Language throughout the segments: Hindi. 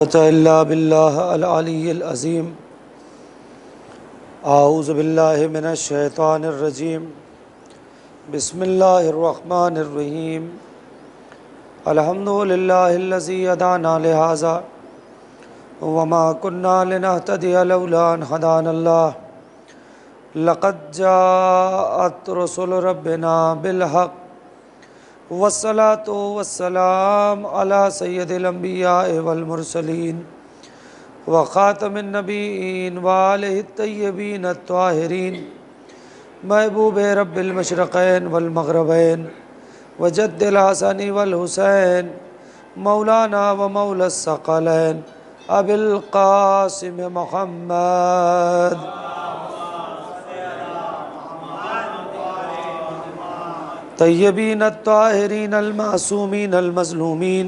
इल्ला बिल्लाह अल अलिय्यिल अज़ीम। आऊज़ु बिल्लाहि मिनश शैतानिर रजीम। बिस्मिल्लाहिर रहमानिर रहीम। अल्हम्दुलिल्लाहिल्लज़ी हदाना लिहाज़ा वमा कुन्ना लिनहतदिया लौला अन हदानल्लाह। लक़द जाअत रुसुलु रब्बिना बिल हक़ वस्सलातु वस्सलाम अला सय्यदिल अंबिया वल मुरसलीन व ख़ातमिन नबीयीन व आलिहि तय्यबीन अत्ताहिरीन महबूब रब्बिल मशरक़ैन वल मग़रिबैन व जद्दिल हसनी वल हुसैन मौलाना व मौलस सकलैन अबिल क़ासिम मुहम्मद। तय्यबीन अत्ताहिरीन अल मासूमीन अल मज़लूमीन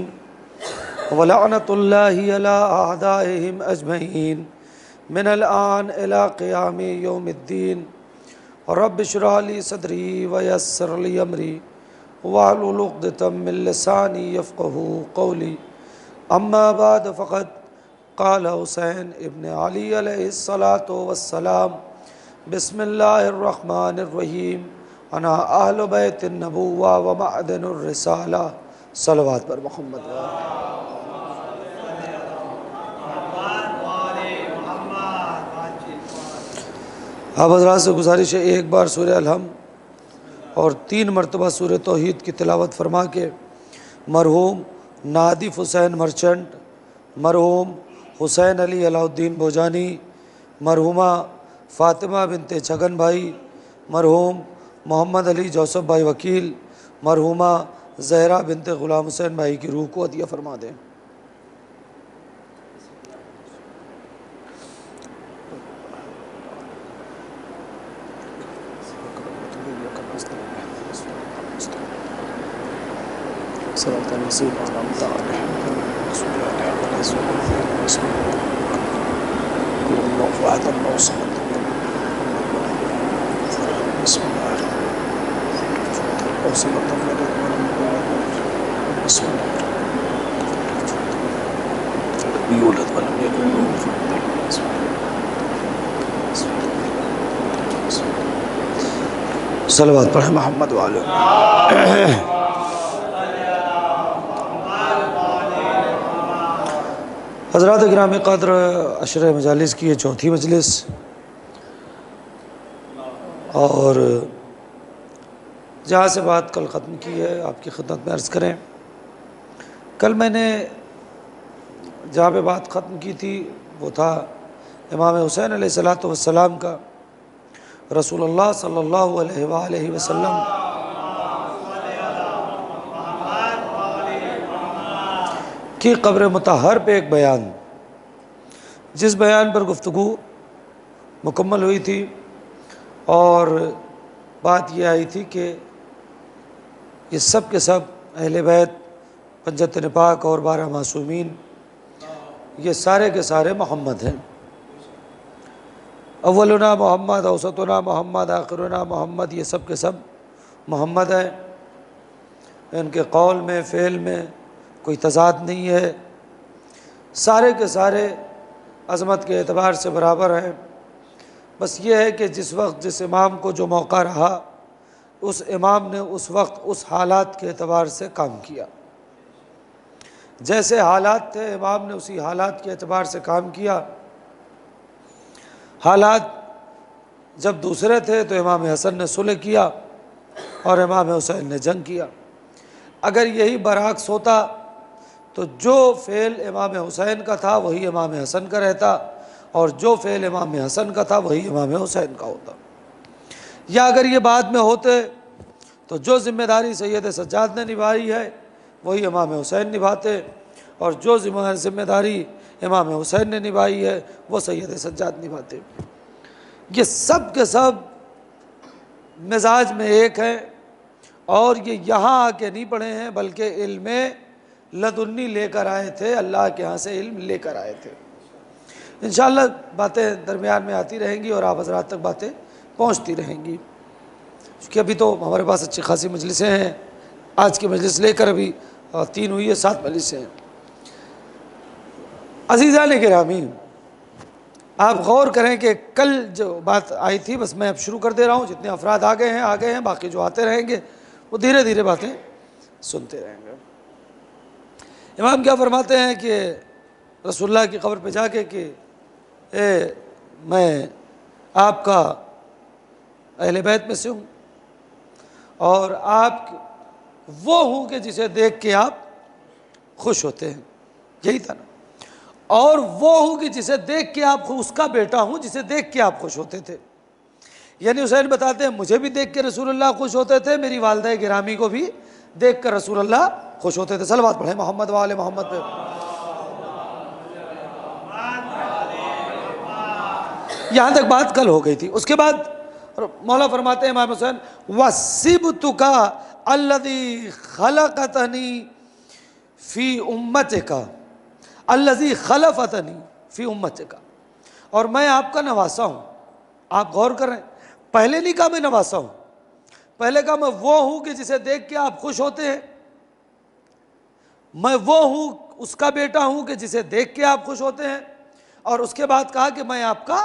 व लअनतुल्लाहि अला अअदाइहिम अजमईन मिनल आन इला क़ियामि यौमिद्दीन। रब्बि इश्रह ली सदरी व यस्सिर ली अमरी वहलुल उक़दतम मिन लिसानी यफ़क़हू क़ौली। अम्मा बाद फ़क़द क़ाल हुसैन इब्न अली अलैहिस्सलातु वस्सलाम बिस्मिल्लाहिर रहमानिर रहीम अना अहलु बैतिन नबुव्वा व मअदनुर रिसाला। सलवात पर मोहम्मद। आप हज़रात से गुजारिश है एक बार सूरह अलहम और 3 मरतबा सूरह तौहीद की तिलावत फरमा के मरहूम नादिफ हुसैन मर्चेंट, मरहूम हुसैन अली अलाउद्दीन बोजानी, मरहूमा फ़ातिमा बिनते छगन भाई, मरहूम मोहम्मद अली जोसफ भाई वकील, मरहूमा ज़हरा बिनते ग़ुलाम हुसैन भाई की रूह को अतिया फरमा दें। सलवात पढ़े मोहम्मद वाले। हज़रात गिरामी क़द्र अशर मजालिस की ये चौथी मजलिस और जहाँ से बात कल ख़त्म की है आपकी खिदमत में अर्ज़ करें। कल मैंने जहाँ पे बात ख़त्म की थी वो था इमाम हुसैन अलैहिस्सलातु वस्सलाम का रसूलुल्लाह सल्लल्लाहु अलैहि वसल्लम की क़ब्र मुतहर पे एक बयान, जिस बयान पर गुफ्तगू मुकम्मल हुई थी और बात यह आई थी कि ये सब के सब अहले बैत, पंजत निपाक और 12 मासूमीन ये सारे के सारे मोहम्मद हैं। अव्वलुना मोहम्मद, औसतुना मोहम्मद, आखिरुना मोहम्मद, ये सब के सब मोहम्मद हैं। इनके कौल में फ़ेल में कोई तज़ाद नहीं है, सारे के सारे अज़मत के एतबार से बराबर हैं। बस ये है कि जिस वक्त जिस इमाम को जो मौका रहा उस इमाम ने उस वक्त उस हालात के एतबार से काम किया। जैसे हालात थे इमाम ने उसी हालात के एतबार से काम किया। हालात जब दूसरे थे तो इमाम हसन ने सुलह किया और इमाम हुसैन ने जंग किया। अगर यही बरअक्स होता तो जो फ़ेल इमाम हुसैन का था वही इमाम हसन का रहता और जो फ़ेल इमाम हसन का था वही इमाम हुसैन का होता। या अगर ये बाद में होते तो जो ज़िम्मेदारी सैयद सज्जाद ने निभाई है वही इमाम हुसैन निभाते और जो ज़िम्मेदारी इमाम हुसैन ने निभाई है वो सैयद सज्जाद निभाते। ये सब के सब मिजाज में एक हैं और ये यहाँ आके नहीं पढ़े हैं बल्कि इल्म लदुन्नी लेकर आए थे, अल्लाह के यहाँ से इल्म लेकर आए थे। इंशाअल्लाह बातें दरमियान में आती रहेंगी और आप हज़रात तक बातें पहुँचती रहेंगी। क्योंकि अभी तो हमारे पास अच्छी खासी मजलिसें हैं। आज की मजलिस लेकर अभी 3 हुई है, 7 मजलिसें हैं। अज़ीज़ान गिरामी, आप गौर करें कि कल जो बात आई थी, बस मैं अब शुरू कर दे रहा हूँ। जितने अफराद आ गए हैं, बाकी जो आते रहेंगे वो धीरे धीरे बातें सुनते रहेंगे। इमाम क्या फरमाते हैं कि रसूलुल्लाह की कब्र पे जाके कि मैं आपका अहले बैत में से हूँ और आप वो हूँ कि जिसे देख के आप खुश होते हैं, यही था ना, और वो हूँ कि जिसे देख के आप, उसका बेटा हूँ जिसे देख के आप खुश होते थे। यानी हुसैन बताते हैं मुझे भी देख के रसूलुल्लाह खुश होते थे, मेरी वालदा गिरामी को भी देख कर रसूलुल्लाह खुश होते थे। सलवात पढ़े मोहम्मद वाले मोहम्मद पे। यहाँ तक बात कल हो गई थी। उसके बाद मौला फरमाते हैं इमाम हुसैन, वसिबतुका अल्लज़ी खलक़तनी फ़ी उम्मतिका अल्लज़ी खलफ़तनी फ़ी उम्मतिका, और मैं आपका नवासा हूँ। आप गौर करें, पहले नहीं कहा मैं नवासा हूँ, पहले कहा मैं वो हूँ कि जिसे देख के आप खुश होते हैं, मैं वो हूँ उसका बेटा हूँ कि जिसे देख के आप खुश होते हैं, और उसके बाद कहा कि मैं आपका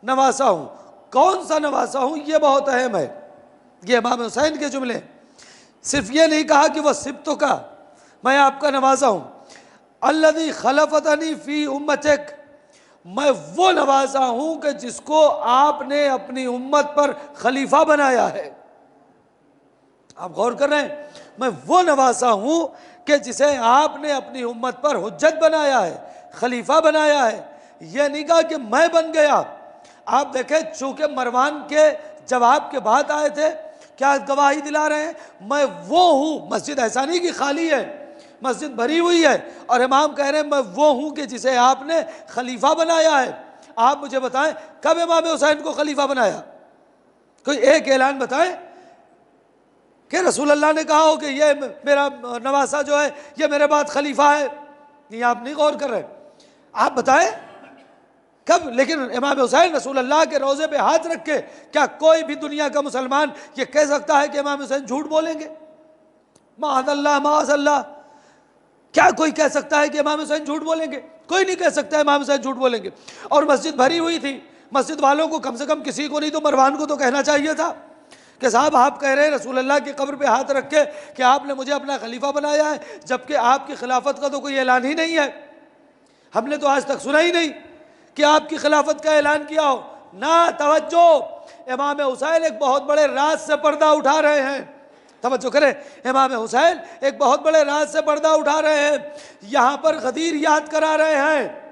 नवासा हूँ। कौन सा नवासा हूँ, ये बहुत अहम है। ये इमाम हुसैन के जुमले, सिर्फ ये नहीं कहा कि वह सिब्तों का, मैं आपका नवासा हूँ। अल्लज़ी खलफ़तनी फ़ी उम्मतिक, मैं वो नवासा हूँ कि जिसको आपने अपनी उम्मत पर खलीफा बनाया है। आप गौर कर रहे हैं, मैं वो नवासा हूँ कि जिसे आपने अपनी उम्मत पर हुज्जत बनाया है, खलीफा बनाया है। यह नहीं कहा कि मैं बन गया। आप देखें, चूंकि मरवान के जवाब के बाद आए थे, क्या गवाही दिला रहे हैं, मैं वो हूँ। मस्जिद ऐसा नहीं कि खाली है, मस्जिद भरी हुई है, और इमाम कह रहे हैं मैं वो हूँ कि जिसे आपने खलीफा बनाया है। आप मुझे बताएं कब इमाम हुसैन को खलीफा बनाया? कोई एक ऐलान बताएं कि रसूल अल्लाह ने कहा हो कि ये मेरा नवासा जो है ये मेरे बाद खलीफा है। नहीं, आप नहीं गौर कर रहे, आप बताएं कब? लेकिन इमाम हुसैन रसूल अल्लाह के रोज़े पे हाथ रख के, क्या कोई भी दुनिया का मुसलमान ये कह सकता है कि इमाम हुसैन झूठ बोलेंगे? माअज़ल्लाह माअज़ल्लाह, क्या कोई कह सकता है कि इमाम हुसैन झूठ बोलेंगे? कोई नहीं कह सकता इमाम हुसैन झूठ बोलेंगे। और मस्जिद भरी हुई थी, मस्जिद वालों को कम से कम किसी को नहीं तो मरवान को तो कहना चाहिए था कि साहब आप कह रहे हैं रसूल अल्लाह की कब्र पे हाथ रख के कि आपने मुझे अपना खलीफा बनाया है, जबकि आपकी खिलाफत का तो कोई ऐलान ही नहीं है। हमने तो आज तक सुना ही नहीं कि आपकी खिलाफत का ऐलान किया हो। ना, तवज्जो, इमाम हुसैन एक बहुत बड़े राज से पर्दा उठा रहे हैं। तवज्जो करें, इमाम हुसैन एक बहुत बड़े राज से पर्दा उठा रहे हैं। यहाँ पर गदीर याद करा रहे हैं।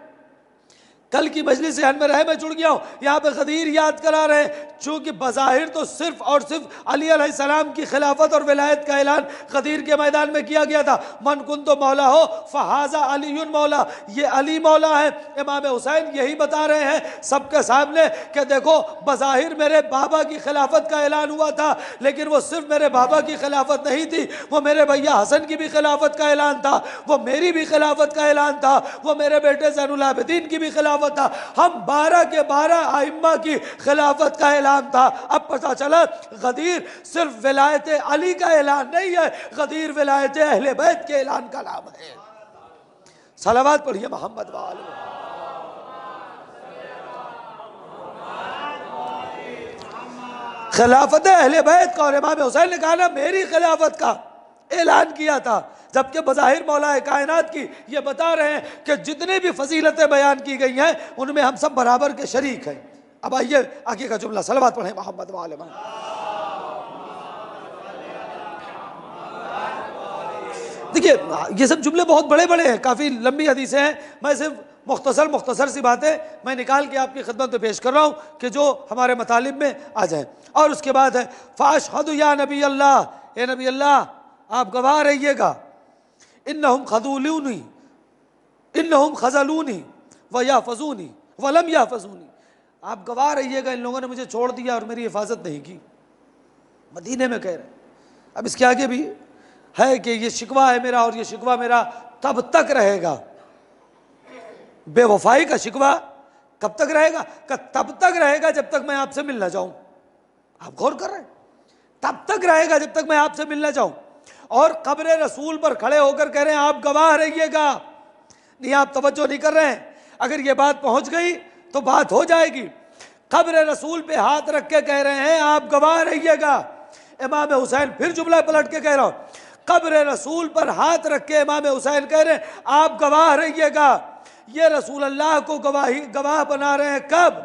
कल की मजलिस से में रहे, मैं जुड़ गया हूँ। यहाँ पे गदीर याद करा रहे हैं, चूँकि बज़ाहिर तो सिर्फ और सिर्फ अली अलैहिस्सलाम की खिलाफत और विलायत का ऐलान गदीर के मैदान में किया गया था। मन कुन तो मौला हो फ़हाज़ा अलीयुन मौला, ये अली मौला है। इमाम हुसैन यही बता रहे हैं सबके सामने कि देखो, बज़ाहिर मेरे बाबा की खिलाफत का ऐलान हुआ था, लेकिन वो सिर्फ मेरे बाबा की खिलाफत नहीं थी, वो मेरे भैया हसन की भी खिलाफत का ऐलान था, वो मेरी भी खिलाफत का ऐलान था, वो मेरे बेटे ज़ैनुल आबिदीन की भी खिलाफत था। हम 12 के 12 आइम्मा की खिलाफत का ऐलान था। अब पता चला गदीर सिर्फ विलायत अली का ऐलान नहीं है, गदीर विलायत अहले बैत के ऐलान का नाम है। सलावत पढ़िए मोहम्मद वाले। खिलाफत अहले बैत का, और इमाम हुसैन ने कहा ना मेरी खिलाफत का ऐलान किया था, जबकि बज़ाहिर मौला कायनात की ये बता रहे हैं कि जितने भी फजीलतें बयान की गई हैं उनमें हम सब बराबर के शरीक हैं। अब आइए आगे का जुमला, सलवात पढ़ें मोहम्मद वाले। देखिए, ये सब जुमले बहुत बड़े बड़े हैं, काफ़ी लंबी हदीसें हैं। मैं सिर्फ मुख्तसर सी बातें मैं निकाल के आपकी खिदमत में पेश कर रहा हूँ कि जो हमारे मतालिब में आ जाए। और उसके बाद है फ़ाशहदु या नबी अल्लाह, ए नबी अल्लाह आप गवाह रहिएगा, इन्नहुम खज़ूलूनी इन्नहुम खज़लूनी व याफ़ज़ूनी व लम याफ़ज़ूनी, आप गवाह रहिएगा इन लोगों ने मुझे छोड़ दिया और मेरी हिफाजत नहीं की। मदीने में कह रहे हैं। अब इसके आगे भी है कि ये शिकवा है मेरा, और ये शिकवा मेरा तब तक रहेगा। बेवफाई का शिकवा कब तक रहेगा? तब तक रहेगा जब तक मैं आपसे मिलना जाऊं। आप गौर कर रहे हैं, तब तक रहेगा जब तक मैं आपसे मिलना जाऊं। और कब्र रसूल पर खड़े होकर कह रहे हैं आप गवाह रहिएगा, नहीं, आप तवज्जो नहीं कर रहे हैं। अगर ये बात पहुंच गई तो बात हो जाएगी। कब्र रसूल पे हाथ रख के कह रहे हैं आप गवाह रहिएगा। इमाम हुसैन फिर जुमला पलट के कह रहा हूं, कब्र रसूल पर हाथ रख के इमाम हुसैन कह रहे हैं आप गवाह रहिएगा। ये रसूल अल्लाह को गवाह बना रहे हैं कब?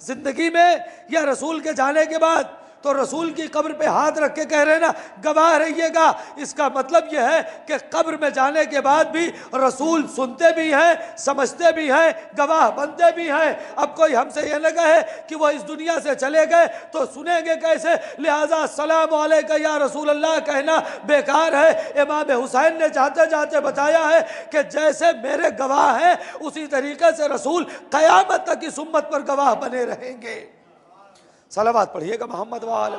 जिंदगी में या रसूल के जाने के बाद? तो रसूल की कब्र पे हाथ रख के कह रहे हैं ना गवाह रहिएगा। इसका मतलब यह है कि कब्र में जाने के बाद भी रसूल सुनते भी हैं, समझते भी हैं, गवाह बनते भी हैं। अब कोई हमसे यह न कहे कि वो इस दुनिया से चले गए तो सुनेंगे कैसे, लिहाजा अस्सलाम वालेकुम या रसूल अल्लाह कहना बेकार है। इमाम हुसैन ने जाते जाते बताया है कि जैसे मेरे गवाह हैं उसी तरीके से रसूल क़यामत तक इस उम्मत पर गवाह बने रहेंगे। सलावत पढ़िएगा मोहम्मद वाले।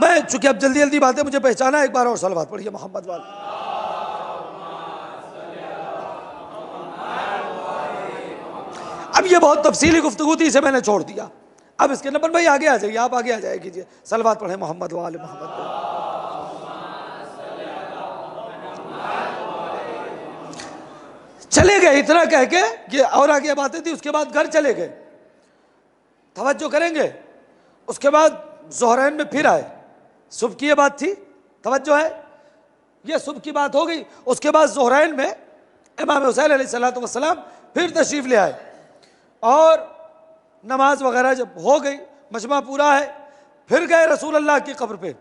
मैं चूंकि अब जल्दी जल्दी बातें मुझे पहचाना, एक बार और सलावत पढ़िए मोहम्मद वाले। अब ये बहुत तफसीली गुफ्तगू थी, इसे मैंने छोड़ दिया। अब इसके नंबर भाई आगे आ जाइए, आप आगे आ जाए कीजिए। सलावत पढ़े मोहम्मद वाले मोहम्मद। चले गए इतना कह के, ये और आगे बातें थी। उसके बाद घर चले गए, तवज्जो करेंगे। उसके बाद ज़ोहरैन में फिर आए, सुबह की ये बात थी, तवज्जो है, ये सुबह की बात हो गई। उसके बाद ज़ोहरैन में इमाम हुसैन अलैहिस्सलातु वस्सलाम फिर तशरीफ़ ले आए और नमाज वगैरह जब हो गई, मजमा पूरा है, फिर गए रसूल अल्लाह की कब्र पे।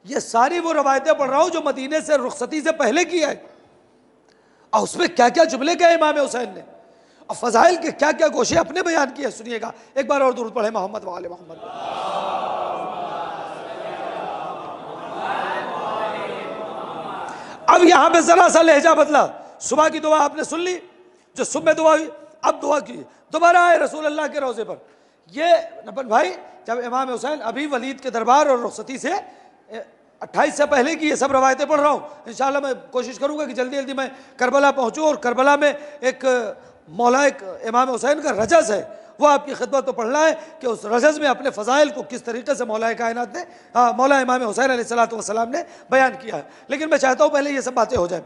ये सारी वो रवायतें पढ़ रहा हूँ जो मदीने से रुखसती से पहले की है, और उसमें क्या क्या जुमले कहे इमाम हुसैन ने, और फजाइल के क्या क्या गोशे अपने बयान किए। सुनिएगा एक बार और दुरूद पढ़े मोहम्मद वाले मोहम्मद। अब यहां पे जरा सा लहजा बदला। सुबह की दुआ आपने सुन ली, जो सुबह दुआ हुई, अब दुआ की दोबारा आए रसूल अल्लाह के रोजे पर। ये नबन भाई जब इमाम हुसैन अभी वलीद के दरबार और रुखसती से 28 से पहले की ये सब रवायतें पढ़ रहा हूँ। इंशाल्लाह मैं कोशिश करूँगा कि जल्दी जल्दी मैं करबला पहुँचूँ, और करबला में एक मौला इमाम हुसैन का रजस है, वो आपकी खिदमत तो पढ़ना है कि उस रजस में अपने फ़ज़ाइल को किस तरीके से मौला कायनात ने, मौला इमाम हुसैन अलैहिस्सलातु वस्सलाम ने बयान किया है। लेकिन मैं चाहता हूँ पहले ये सब बातें हो जाए।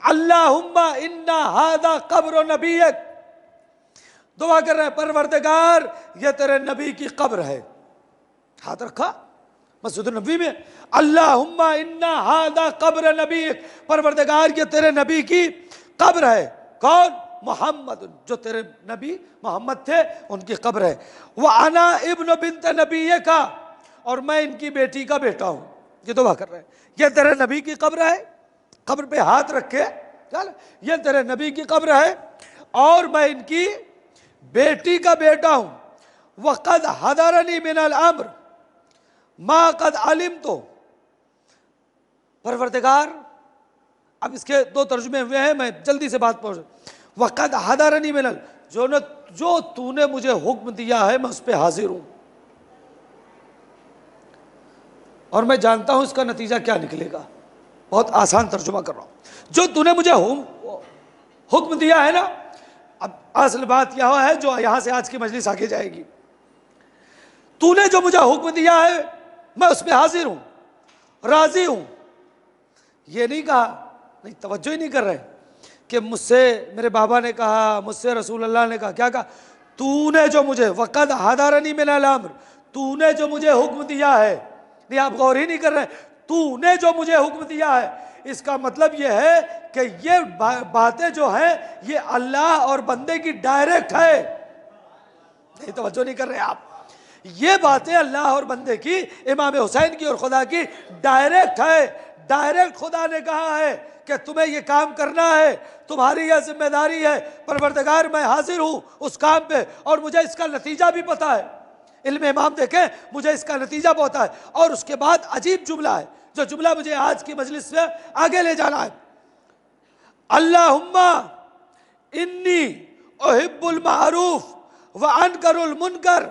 अल्लाहुम्मा इन्ना हादा कब्र नबीयक, दुआ कर रहे हैं परवरदिगार ये तेरे नबी की कब्र है। हाथ रखा मस्जिद नबी में, अल्लाहुम्मा इन्ना हादा कब्र नबी, परवरदिगार ये तेरे नबी की कब्र है। कौन? मोहम्मद, जो तेरे नबी मोहम्मद थे उनकी कब्र है। वह अना इब्न बिन्त नबी का, और मैं इनकी बेटी का बेटा हूँ। ये दुआ कर रहे हैं, ये तेरे नबी की कब्र है। कब्र पे हाथ रखे, चल ये तेरे नबी की कब्र है और मैं इनकी बेटी का बेटा हूँ। वक़द हदरनी मिनल अम्र मा कद आलिम, तो परवरदिगार, अब इसके दो तर्जुमे हुए हैं, मैं जल्दी से बात पहुंच। वक़द हदरनी मिनल, जो तूने मुझे हुक्म दिया है मैं उस पर हाजिर हूं, और मैं जानता हूं इसका नतीजा क्या निकलेगा। बहुत आसान तर्जुमा कर रहा हूं। जो तूने मुझे हुक्म दिया है ना, अब असल बात यह है जो यहां से आज की मजलिस आगे जाएगी। तूने जो मुझे हुक्म दिया है मैं उस पर हाजिर हूं, राजी हूं। ये नहीं कहा, नहीं तवज्जो ही नहीं कर रहे कि मुझसे मेरे बाबा ने कहा, मुझसे रसूल अल्लाह ने कहा। क्या कहा? तूने जो मुझे, वक़द हदरनी मिनल अम्र, तूने जो मुझे हुक्म दिया है। नहीं, आप गौर ही नहीं कर रहे। तूने जो मुझे हुक्म दिया है, इसका मतलब यह है कि ये बातें जो हैं ये अल्लाह और बंदे की डायरेक्ट है। नहीं, तवज्जो नहीं कर रहे आप। ये बातें अल्लाह और बंदे की, इमाम हुसैन की और खुदा की डायरेक्ट है। डायरेक्ट खुदा ने कहा है कि तुम्हें ये काम करना है, तुम्हारी यह जिम्मेदारी है। परवरदिगार मैं हाजिर हूँ उस काम पे, और मुझे इसका नतीजा भी पता है। इल्म इमाम देखें, मुझे इसका नतीजा पता है। और उसके बाद अजीब जुमला है, जो जुमला मुझे आज की मजलिस से आगे ले जाना है। अल्लाहुम्मा इन्नी उहिब्बुल मारूफ व अनकरुल मुनकर,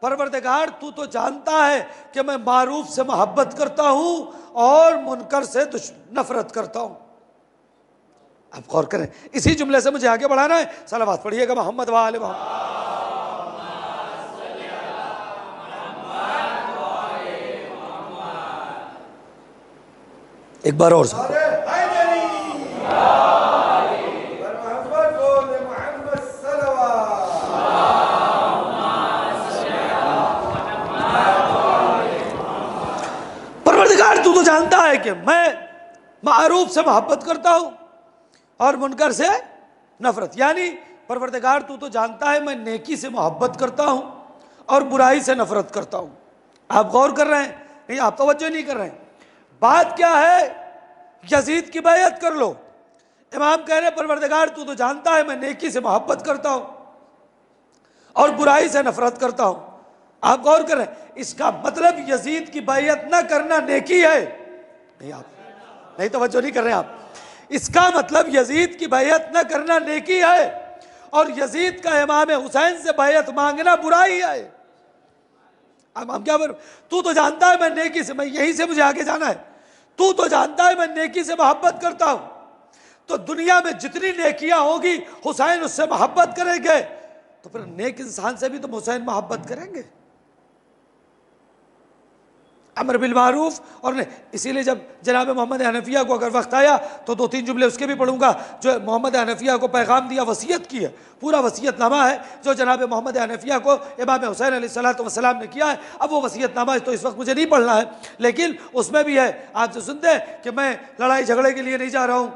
परवरदिगार तू तो जानता है कि मैं मारूफ से मोहब्बत करता हूँ और मुनकर से नफरत करता हूँ। आप गौर करें, इसी जुमले से मुझे आगे बढ़ाना है। सलावत पढ़िएगा मोहम्मद वाले मोहम्मद। एक बार और साथ परवरदिगार तू तो जानता है कि मैं मारूफ से मोहब्बत करता हूं और मुनकर से नफरत, यानी परवरदिगार तू तो जानता है मैं नेकी से मोहब्बत करता हूं और बुराई से नफरत करता हूं। आप गौर कर रहे हैं? नहीं, आप तवज्जो नहीं कर रहे हैं। बात क्या है? यजीद की बैयत कर लो। इमाम कह रहे परवरदिगार तू तो जानता है मैं नेकी से मोहब्बत करता हूं और बुराई से नफरत करता हूं। आप गौर कर रहे हैं? इसका मतलब यजीद की बैयत न करना नेकी है? नहीं, आप नहीं तवज्जो नहीं कर रहे हैं आप। इसका मतलब यजीद की बैयत न करना नेकी है और यजीद का इमाम हुसैन से बैयत मांगना बुराई है। अब हम क्या बोल, तू तो जानता है मैं नेकी से, मैं यहीं से मुझे आगे जाना है, तू तो जानता है मैं नेकी से मोहब्बत करता हूं, तो दुनिया में जितनी नेकियां होगी हुसैन उससे मोहब्बत करेंगे, तो फिर नेक इंसान से भी तो हुसैन मोहब्बत करेंगे। अमर बिल मारूफ और नहीं, इसीलिए जब जनाब मोहम्मद हनफिया को अगर वक्त आया तो 2-3 जुमले उसके भी पढ़ूंगा जो मोहम्मद हनफिया को पैगाम दिया, वसीयत की है, पूरा वसीयतनामा है जो जनाब मोहम्मद हनफिया को इमाम हुसैन अलैहिस्सलाम ने किया है। अब वो वसीयतनामा तो इस वक्त मुझे नहीं पढ़ना है, लेकिन उसमें भी है, आप जो सुनते हैं कि मैं लड़ाई झगड़े के लिए नहीं जा रहा हूँ,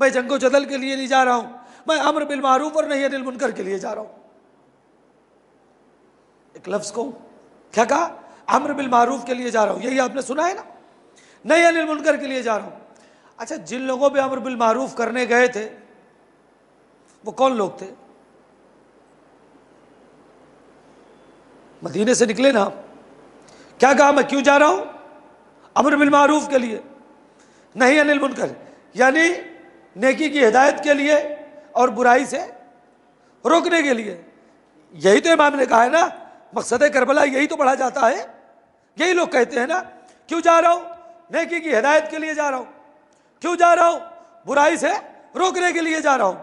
मैं जंगो जदल के लिए नहीं जा रहा हूँ, मैं अमर बिल मारूफ और नही अनिल मुनकर के लिए जा रहा हूँ। एक लफ्ज़ को क्या कहा? अम्र बिल मारूफ के लिए जा रहा हूं, यही आपने सुना है ना, नहीं अनिल मुनकर के लिए जा रहा हूं। अच्छा, जिन लोगों पे अम्र बिल मारूफ करने गए थे वो कौन लोग थे? मदीने से निकले ना, क्या कहा? मैं क्यों जा रहा हूं? अम्र बिल मारूफ के लिए, नहीं अनिल मुनकर, यानी नेकी की हिदायत के लिए और बुराई से रोकने के लिए। यही तो इमाम ने कहा है ना, मकसद करबला यही तो पढ़ा जाता है, यही लोग कहते हैं ना। क्यों जा रहा हूं? नेकी की हिदायत के लिए जा रहा हूं। क्यों जा रहा हूं? बुराई से रोकने के लिए जा रहा हूं।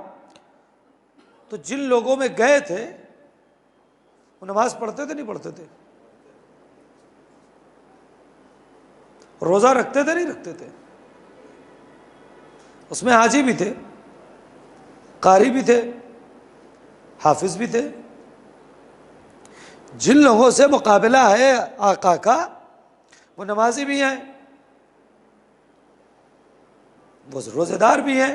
तो जिन लोगों में गए थे वो नमाज पढ़ते थे नहीं पढ़ते थे? रोजा रखते थे नहीं रखते थे? उसमें हाजी भी थे, कारी भी थे, हाफिज भी थे। जिन लोगों से मुकाबला है आका का वो नमाजी भी हैं, वो रोजेदार भी हैं,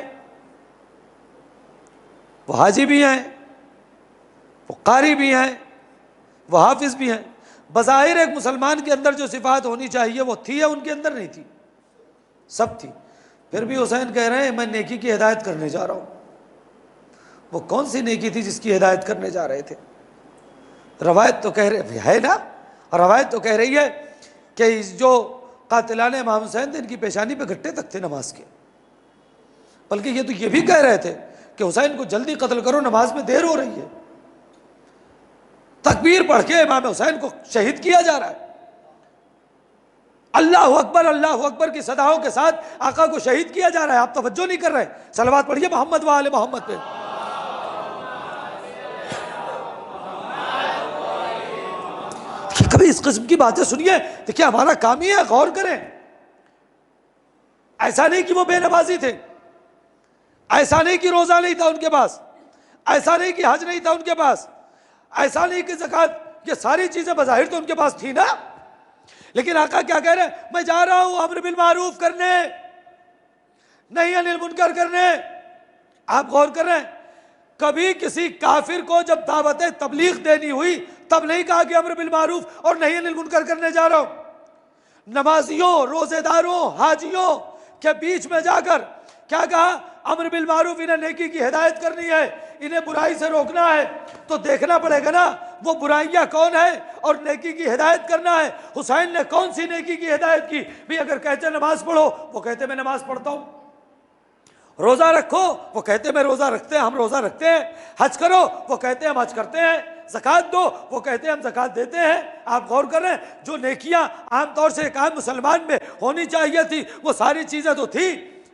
वो हाजी भी हैं, वो कारी भी हैं, वो हाफिज भी हैं। बज़ाहिर एक मुसलमान के अंदर जो सिफात होनी चाहिए वो थी या उनके अंदर नहीं थी? सब थी। फिर भी हुसैन कह रहे हैं मैं नेकी की हिदायत करने जा रहा हूं। वो कौन सी नेकी थी जिसकी हिदायत करने जा रहे थे? रवायत तो कह रही है ना, रवायत तो कह रही है कि जो कातिलाने इमाम हुसैन थे इनकी पेशानी पे घट्टे तक थे नमाज के। बल्कि ये तो ये भी कह रहे थे कि हुसैन को जल्दी कत्ल करो, नमाज में देर हो रही है। तकबीर पढ़ के इमाम हुसैन को शहीद किया जा रहा है। अल्लाह अकबर की सदाओं के साथ आका को शहीद किया जा रहा है। आप तवज्जो नहीं कर रहे। सलवात पढ़िए मोहम्मद व आले मोहम्मद पे। कभी इस किस्म की बातें सुनिए, देखिए हमारा काम ही है, गौर करें। ऐसा नहीं कि वो बेनमाजी थे, ऐसा नहीं कि रोजा नहीं था उनके पास, ऐसा नहीं कि हज नहीं था उनके पास, ऐसा नहीं कि ज़कात, ये सारी चीजें बज़ाहिर तो उनके पास थी ना। लेकिन आका क्या कह रहे हैं? मैं जा रहा हूं अम्र बिल मारूफ करने, नहीं अनिल मुनकर करने। आप गौर कर रहे हैं, कभी किसी काफिर को जब दावत तबलीग देनी हुई तब नहीं कहा कि अम्र बिल मारूफ और नहीं अनिल मुनकर करने जा रहा हूं। नमाजियों, रोजेदारों, हाजियों के बीच में जाकर क्या कहा? अम्र बिल मारूफ, इन्हें नेकी की हिदायत करनी है, इन्हें बुराई से रोकना है। तो देखना पड़ेगा ना वो बुराइयां कौन है और नेकी की हिदायत करना है। हुसैन ने कौन सी नेकी की हिदायत की? भी अगर कहते नमाज पढ़ो, वो कहते मैं नमाज पढ़ता हूं। रोजा रखो, वो कहते मैं रोजा रखते हैं, हम रोजा रखते हैं। हज करो, वो कहते हैं हम हज करते हैं। ज़कात दो, वो कहते हैं हम ज़कात देते हैं। आप गौर कर रहे हैं, जो नेकियां आमतौर से एक आम मुसलमान में होनी चाहिए थी वो सारी चीजें तो थी,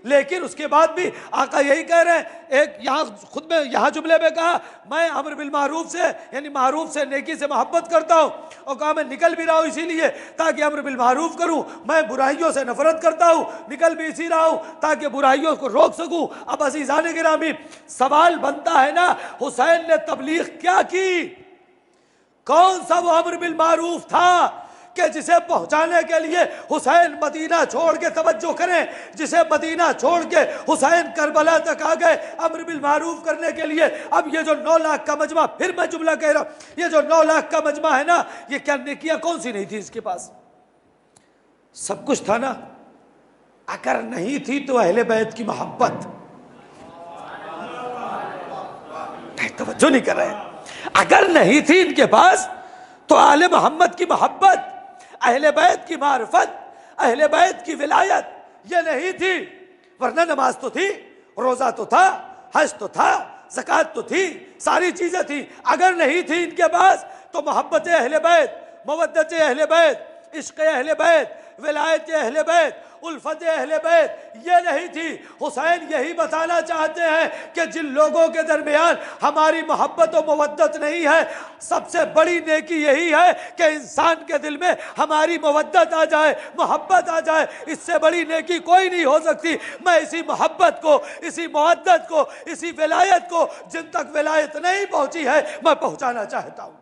लेकिन उसके बाद भी आका यही कह रहे हैं, एक यहाँ खुद में यहाँ जुमले में कहा मैं अम्र बिल मारूफ से यानी मारूफ से नेकी से मोहब्बत करता हूँ, और कहा मैं निकल भी रहा हूँ इसीलिए ताकि अम्र बिल मारूफ करूँ, मैं बुराइयों से नफरत करता हूँ, निकल भी इसी रहा हूँ ताकि बुराइयों को रोक सकूँ। अब अज़ीज़ान गिरामी, सवाल बनता है ना, हुसैन ने तबलीग क्या की? कौन सा वो अम्र बिल मारूफ था कि जिसे पहुंचाने के लिए हुसैन मदीना छोड़ के, तवज्जो करें, जिसे मदीना छोड़ के हुसैन करबला तक आ गए अम्र बिल मारूफ करने के लिए। अब ये जो 9 लाख का मजमा, फिर मैं जुमला कह रहा हूं, ये जो 9 लाख का मजमा है ना, ये क्या नेकियां कौन सी नहीं थी इसके पास? सब कुछ था ना। अगर नहीं थी तो अहले बैत की मोहब्बत, तवज्जो नहीं कर रहे, अगर नहीं थी इनके पास तो आले मोहम्मद की मोहब्बत, अहले बैत की मारिफत, अहले बैत की विलायत ये नहीं थी। वरना नमाज तो थी, रोजा तो था, हज तो था, ज़कात तो थी, सारी चीजें थी। अगर नहीं थी इनके पास तो मोहब्बत अहले बैत, मवद्दत अहले बैत, इश्क़ अहले बैत, विलायत अहले बैत, उल्फत अहले बैत ये नहीं थी। हुसैन यही बताना चाहते हैं कि जिन लोगों के दरमियान हमारी मोहब्बत और मवद्दत नहीं है, सबसे बड़ी नेकी यही है कि इंसान के दिल में हमारी मवद्दत आ जाए, मोहब्बत आ जाए। इससे बड़ी नेकी कोई नहीं हो सकती। मैं इसी मोहब्बत को, इसी मवद्दत को, इसी विलायत को, जिन तक विलायत नहीं पहुंची है, मैं पहुंचाना चाहता हूं।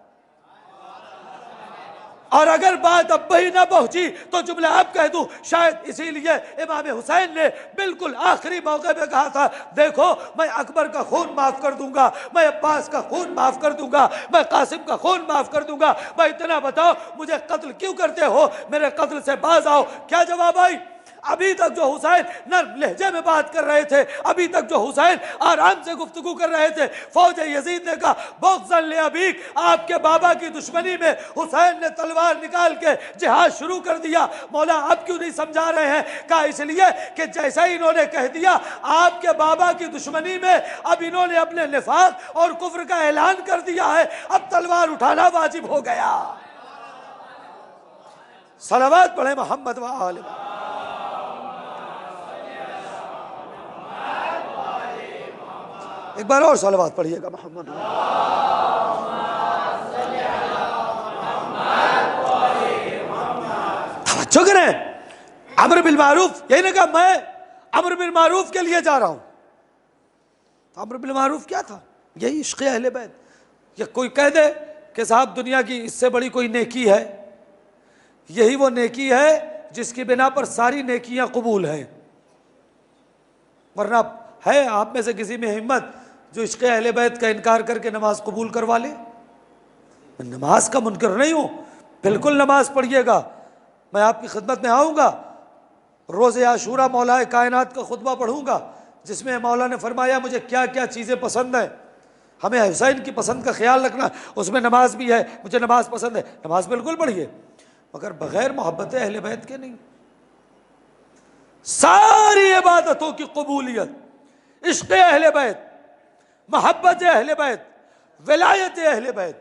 और अगर बात अब भी ना पहुंची तो जुमला अब कह दूं, शायद इसीलिए इमाम हुसैन ने बिल्कुल आखिरी मौके पे कहा था, देखो मैं अकबर का खून माफ कर दूंगा, मैं अब्बास का खून माफ कर दूंगा, मैं कासिम का खून माफ कर दूंगा, मैं इतना बताओ मुझे कत्ल क्यों करते हो, मेरे कत्ल से बाज आओ। क्या जवाब आई? अभी तक जो हुसैन नर्म लहजे में बात कर रहे थे, अभी तक जो हुसैन आराम से गुफ्तगू कर रहे थे, फौज यजीद ने कहा बग़्ज़न ले अबीक, आपके बाबा की दुश्मनी में हुसैन ने तलवार निकाल के जिहाद शुरू कर दिया। मौला आप क्यों नहीं समझा रहे हैं? कहा इसलिए कि जैसा ही इन्होंने कह दिया आपके बाबा की दुश्मनी में, अब इन्होंने अपने निफाक और कुफ्र का ऐलान कर दिया है, अब तलवार उठाना वाजिब हो गया। सलावत पढ़े मोहम्मद व आले मोहम्मद। एक बार और सलावत पढ़िएगा मोहम्मद। तवज्जो करें, अम्र बिल मारूफ, यही ना कहा मैं अम्र बिल मारूफ के लिए जा रहा हूं। तो अम्र बिल मारूफ क्या था? यही इश्क़ अहले बैत। या कोई कह दे कि साहब दुनिया की इससे बड़ी कोई नेकी है, यही वो नेकी है जिसकी बिना पर सारी नेकियां कबूल हैं। वरना है आप में से किसी में हिम्मत जो इश्क़ अहले बैत का इनकार करके नमाज कबूल करवा ले? मैं नमाज का मुनकर नहीं हूँ, बिल्कुल नमाज पढ़िएगा। मैं आपकी खिदमत में आऊँगा, रोज़े आशूरा मौलाए कायनात का खुतबा पढ़ूँगा जिसमें मौला ने फरमाया मुझे क्या क्या चीज़ें पसंद हैं, हमें हुसैन की पसंद का ख्याल रखना, उसमें नमाज भी है, मुझे नमाज पसंद है। नमाज बिल्कुल पढ़िए, मगर बग़ैर मोहब्बत अहले बैत के नहीं। सारी इबादतों की कबूलियत इश्क़ अहले बैत, मोहब्बत अहले बैत, विलायत अहले बैत,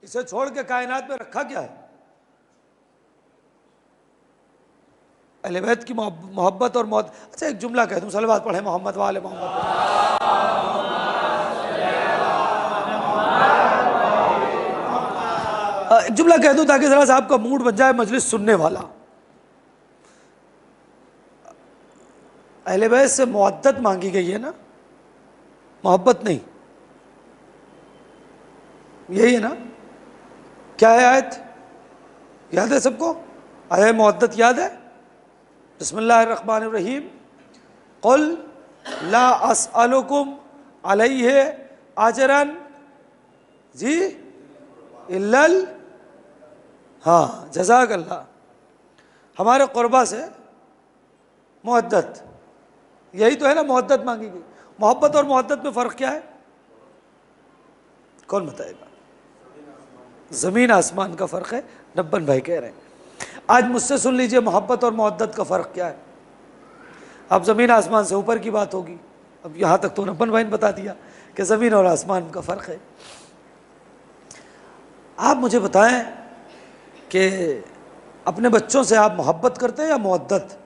इसे छोड़ के कायनात में रखा क्या है? अहले बैत की मोहब्बत और मौत। अच्छा एक जुमला कह दूं, सलवात पढ़े मोहम्मद वाले मोहम्मद। एक जुमला कह दूं ताकि जरा सा आपका मूड बन जाए मजलिस सुनने वाला। अहले बैत से मुअद्दत मांगी गई है ना, मोहब्बत नहीं। यही है ना? क्या है आयत? याद है सबको? आया मुअद्दत याद है? बिस्मिल्लाहिर्रहमानिर्रहीम, कुल ला अस्अलुकुम अलैहि अजरन जी इल्लल, हाँ जज़ाकल्लाह, हमारे क़ुरबा से मुअद्दत, यही तो है ना मुअद्दत मांगी गई। मोहब्बत और मुअद्दत में फ़र्क क्या है? कौन बताएगा? ज़मीन आसमान का फ़र्क है, नब्बन भाई कह रहे हैं। आज मुझसे सुन लीजिए मोहब्बत और मुअद्दत का फ़र्क क्या है। अब ज़मीन आसमान से ऊपर की बात होगी। अब यहाँ तक तो नब्बन भाई ने बता दिया कि ज़मीन और आसमान का फ़र्क है। आप मुझे बताएं कि अपने बच्चों से आप मोहब्बत करते हैं या मुअद्दत?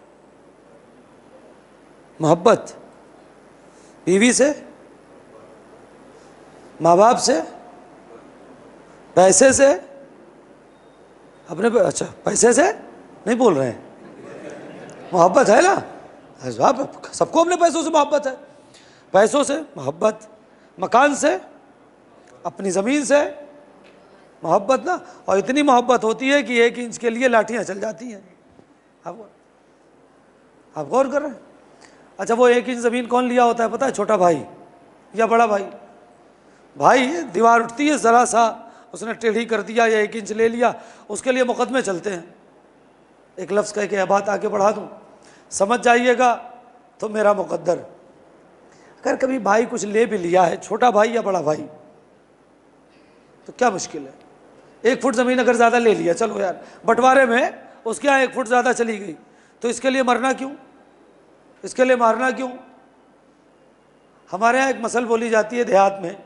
मोहब्बत बीवी से, माँ बाप से, पैसे से, अपने अच्छा पैसे से नहीं बोल रहे हैं, मोहब्बत है ना, सबको अपने पैसों से मोहब्बत है, पैसों से मोहब्बत, मकान से, अपनी ज़मीन से मोहब्बत ना। और इतनी मोहब्बत होती है कि 1 इंच के लिए लाठियाँ चल जाती हैं। आप गौर कर रहे हैं? अच्छा, वो 1 इंच ज़मीन कौन लिया होता है पता है? छोटा भाई या बड़ा भाई? भाई दीवार उठती है ज़रा सा, उसने टेढ़ी कर दिया या 1 इंच ले लिया, उसके लिए मुकदमे चलते हैं। एक लफ्ज़ कह के बात आगे बढ़ा दूँ, समझ जाइएगा तो मेरा मुकद्दर। अगर कभी भाई कुछ ले भी लिया है, छोटा भाई या बड़ा भाई, तो क्या मुश्किल है? 1 फुट ज़मीन अगर ज़्यादा ले लिया, चलो यार बंटवारे में उसके यहाँ 1 फुट ज़्यादा चली गई, तो इसके लिए मरना क्यों? इसके लिए मारना क्यों? हमारे यहाँ एक मसल बोली जाती है देहात में,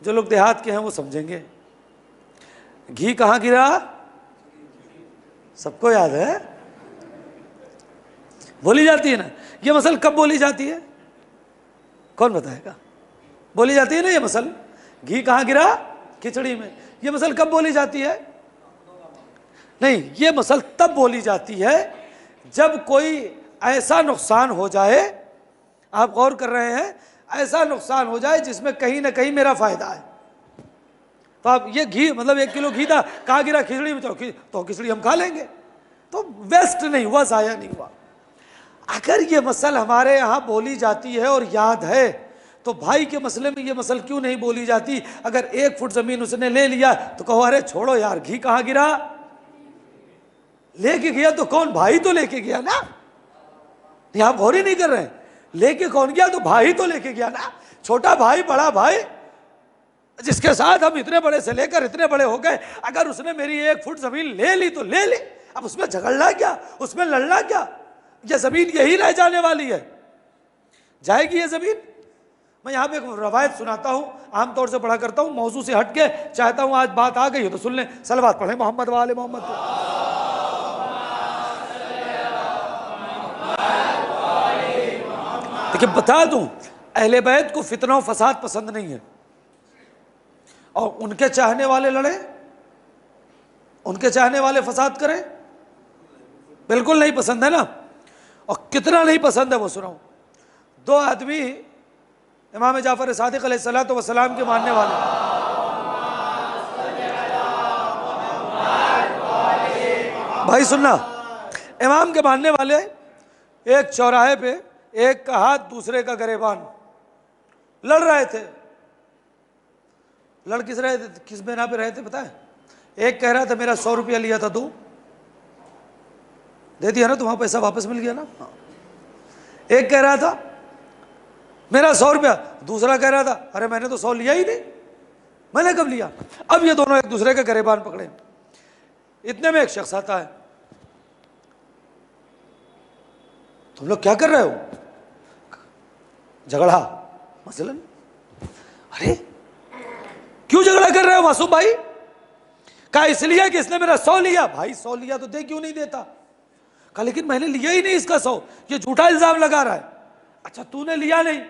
जो लोग देहात के हैं वो समझेंगे। घी कहाँ गिरा? सबको याद है, बोली जाती है ना। ये मसल कब बोली जाती है? कौन बताएगा? बोली जाती है ना ये मसल, घी कहाँ गिरा? खिचड़ी में। ये मसल कब बोली जाती है? नहीं, ये मसल तब बोली जाती है जब कोई ऐसा नुकसान हो जाए, आप गौर कर रहे हैं, ऐसा नुकसान हो जाए जिसमें कहीं ना कहीं मेरा फायदा है। तो आप ये घी, मतलब 1 किलो घी था, कहाँ गिरा? खिचड़ी में। तो खिचड़ी हम खा लेंगे, तो वेस्ट नहीं हुआ, ज़ाया नहीं हुआ। अगर ये मसल हमारे यहाँ बोली जाती है और याद है, तो भाई के मसले में ये मसल क्यों नहीं बोली जाती? अगर 1 फुट ज़मीन उसने ले लिया तो कहो अरे छोड़ो यार, घी कहाँ गिरा? लेके गया तो कौन? भाई तो लेके गया ना। आप गौर ही नहीं कर रहे हैं, लेके कौन गया? तो भाई तो लेके गया ना। छोटा भाई, बड़ा भाई, जिसके साथ हम इतने बड़े से लेकर इतने बड़े हो गए, अगर उसने मेरी 1 फुट ज़मीन ले ली तो ले ली, अब उसमें झगड़ना क्या, उसमें लड़ना क्या? ये ज़मीन यही रह जाने वाली है, जाएगी ये ज़मीन। मैं यहाँ पे एक रवायत सुनाता हूँ, आमतौर से पढ़ा करता हूँ, मौजू से हट के, चाहता हूँ आज बात आ गई हो तो सुन लें। सलवात पढ़ें मोहम्मद वाले मोहम्मद पे। देखिए बता दूं, अहले बैत को फितना और फसाद पसंद नहीं है, और उनके चाहने वाले लड़े, उनके चाहने वाले फसाद करें, बिल्कुल नहीं पसंद है ना। और कितना नहीं पसंद है वो सुनाऊं। 2 आदमी इमाम जाफर सादिक अलैहिस्सलातु वस्सलाम के मानने वाले, भाई सुनना, इमाम के मानने वाले एक चौराहे पे एक का हाथ दूसरे का गरेबान, लड़ रहे थे। लड़ किस रहे थे, किस बिना पे रहे थे पता है? एक कह रहा था मेरा 100 रुपया लिया था, तू दे दिया ना, तुम्हारा पैसा वापस मिल गया ना। एक कह रहा था मेरा 100 रुपया, दूसरा कह रहा था अरे मैंने तो 100 लिया ही नहीं, मैंने कब लिया? अब ये दोनों एक दूसरे के गरेबान पकड़े। इतने में एक शख्स आता है, तुम लोग क्या कर रहे हो? झगड़ा मसलन। अरे क्यों झगड़ा कर रहे हो मासूम भाई? कहा इसलिए कि इसने मेरा 100 लिया। भाई 100 लिया तो दे, क्यों नहीं देता? कहा लेकिन मैंने लिया ही नहीं इसका 100, ये झूठा इल्जाम लगा रहा है। अच्छा तूने लिया नहीं,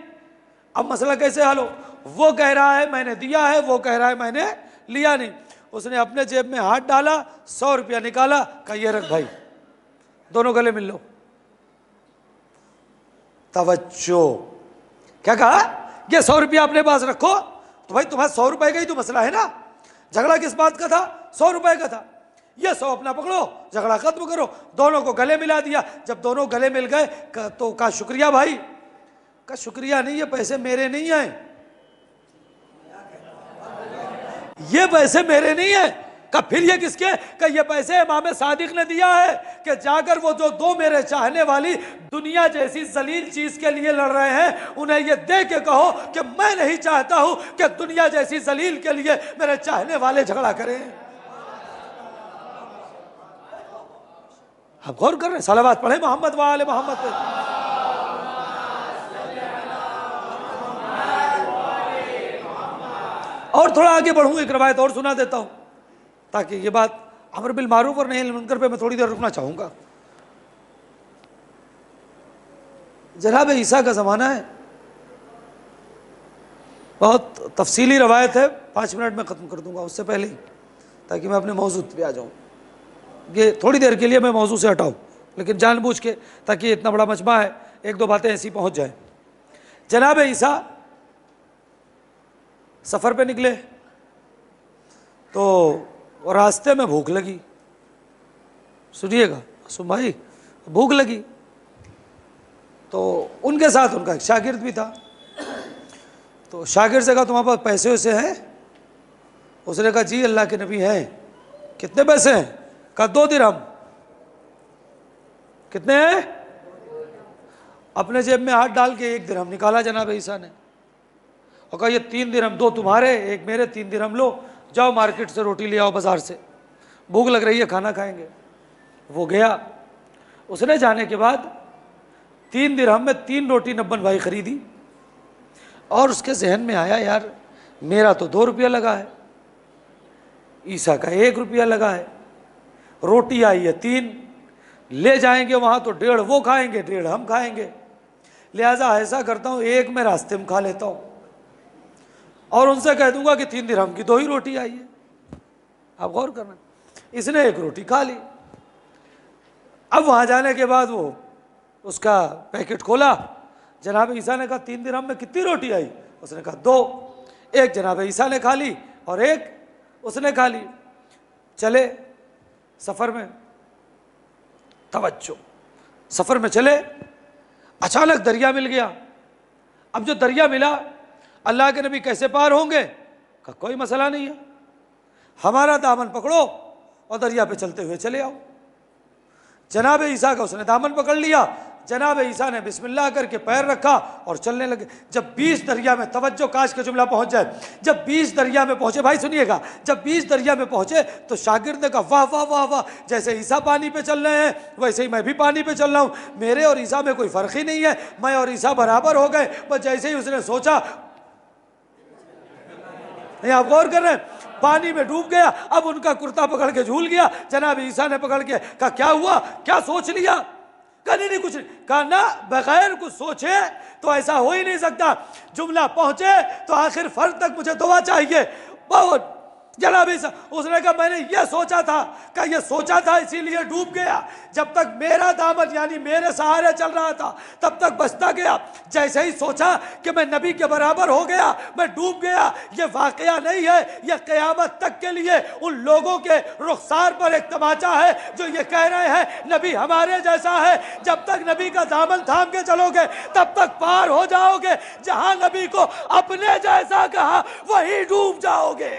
अब मसला कैसे हल हो? वो कह रहा है मैंने दिया है, वो कह रहा है मैंने लिया नहीं। उसने अपने जेब में हाथ डाला, 100 रुपया निकाला, कहा ये रख भाई, दोनों गले मिल लो। तवज्जो, क्या कहा? ये 100 रुपया अपने पास रखो। तो भाई तुम्हारा 100 रुपए का ही तो मसला है ना, झगड़ा किस बात का था? 100 रुपए का था। ये 100 अपना पकड़ो, झगड़ा खत्म करो। दोनों को गले मिला दिया। जब दोनों गले मिल गए तो कहा शुक्रिया भाई। कहा शुक्रिया नहीं, ये पैसे मेरे नहीं आए, ये पैसे मेरे नहीं है। कहा फिर ये किसके? कहा ये पैसे इमाम सादिक ने दिया है कि जाकर वो जो 2 मेरे चाहने वाली दुनिया जैसी जलील चीज के लिए लड़ रहे हैं, उन्हें ये दे के कहो कि मैं नहीं चाहता हूं कि दुनिया जैसी जलील के लिए मेरे चाहने वाले झगड़ा करें। आप गौर कर रहे हैं? सलावत पढ़े मोहम्मद वाले मोहम्मद पे। और थोड़ा आगे बढ़ूं, एक रवायत और सुना देता हूं ताकि ये बात अमर बिल मारूफ और नही मुनकर पे मैं थोड़ी देर रुकना चाहूंगा। जनाब ईसा का ज़माना है, बहुत तफसीली रवायत है, 5 मिनट में ख़त्म कर दूंगा उससे पहले ही, ताकि मैं अपने मौजू पे आ जाऊँ। ये थोड़ी देर के लिए मैं मौजू से हटाऊँ, लेकिन जानबूझ के, ताकि इतना बड़ा मजमा है, 1-2 बातें ऐसी पहुँच जाए। जनाब ईसा सफ़र पे निकले तो रास्ते में भूख लगी। सुनिएगा मासूम भाई, भूख लगी तो उनके साथ उनका एक शागिर्द भी था। तो शागिर्द से कहा तुम्हारे पास पैसे वैसे हैं? उसने कहा जी अल्लाह के नबी हैं। कितने पैसे हैं? कहा 2 दिरहम। कितने हैं? अपने जेब में हाथ डाल के 1 दिरहम निकाला जनाब ईसा ने और कहा ये 3 दिरहम, 2 तुम्हारे 1 मेरे, 3 दिरहम लो, जाओ मार्केट से रोटी ले आओ, बाजार से, भूख लग रही है, खाना खाएंगे। वो गया, उसने जाने के बाद 3 दिरहम में 3 रोटी नब्बन भाई खरीदी और उसके जहन में आया यार मेरा तो 2 रुपया लगा है, ईसा का 1 रुपया लगा है, रोटी आई है 3, ले जाएंगे वहाँ तो 1.5 वो खाएंगे, 1.5 हम खाएंगे, लिहाजा ऐसा करता हूँ 1 मैं रास्ते में खा लेता हूँ और उनसे कह दूंगा कि 3 दिरहम की 2 ही रोटी आई है। आप गौर करना, इसने 1 रोटी खा ली। अब वहाँ जाने के बाद वो उसका पैकेट खोला, जनाब ईसा ने कहा 3 दिरहम में कितनी रोटी आई? उसने कहा 2। एक जनाब ईसा ने खा ली और 1 उसने खा ली। चले सफ़र में, तवज्जो, सफ़र में चले, अचानक दरिया मिल गया। अब जो दरिया मिला, अल्लाह के नबी कैसे पार होंगे? कहा कोई मसला नहीं है, हमारा दामन पकड़ो और दरिया पे चलते हुए चले आओ। जनाब ईसा का उसने दामन पकड़ लिया, जनाब ईसा ने बिस्मिल्लाह करके पैर रखा और चलने लगे। जब 20 दरिया में, तवज्जो काश का जुमला पहुंच जाए, जब 20 दरिया में पहुंचे, भाई सुनिएगा, जब 20 दरिया में पहुंचे तो शागिर्द ने कहा वाह वाह वाह वाह, जैसे ईसा पानी पे चल रहे हैं वैसे ही मैं भी पानी पे चल रहा हूँ, मेरे और ईसा में कोई फ़र्क ही नहीं है, मैं और ईसा बराबर हो गए। बस जैसे ही उसने सोचा, नहीं आप गौर कर रहे हैं, पानी में डूब गया। अब उनका कुर्ता पकड़ के झूल गया, जनाब ईसा ने पकड़ के कहा क्या हुआ, क्या सोच लिया? कहा नहीं कुछ नहीं। कहा ना, बगैर कुछ सोचे तो ऐसा हो ही नहीं सकता, जुमला पहुंचे तो आखिर फर्ज तक मुझे दुआ चाहिए। बहुत जनाब ईसा, उसने कहा मैंने ये सोचा था, कहा ये सोचा था इसीलिए डूब गया, जब तक मेरा दामन यानी मेरे सहारे चल रहा था तब तक बचता गया, जैसे ही सोचा कि मैं नबी के बराबर हो गया मैं डूब गया। ये वाकया नहीं है, ये क़यामत तक के लिए उन लोगों के रुखसार पर एक तमाचा है जो ये कह रहे हैं नबी हमारे जैसा है। जब तक नबी का दामन थाम के चलोगे तब तक पार हो जाओगे, जहां नबी को अपने जैसा कहा वही डूब जाओगे।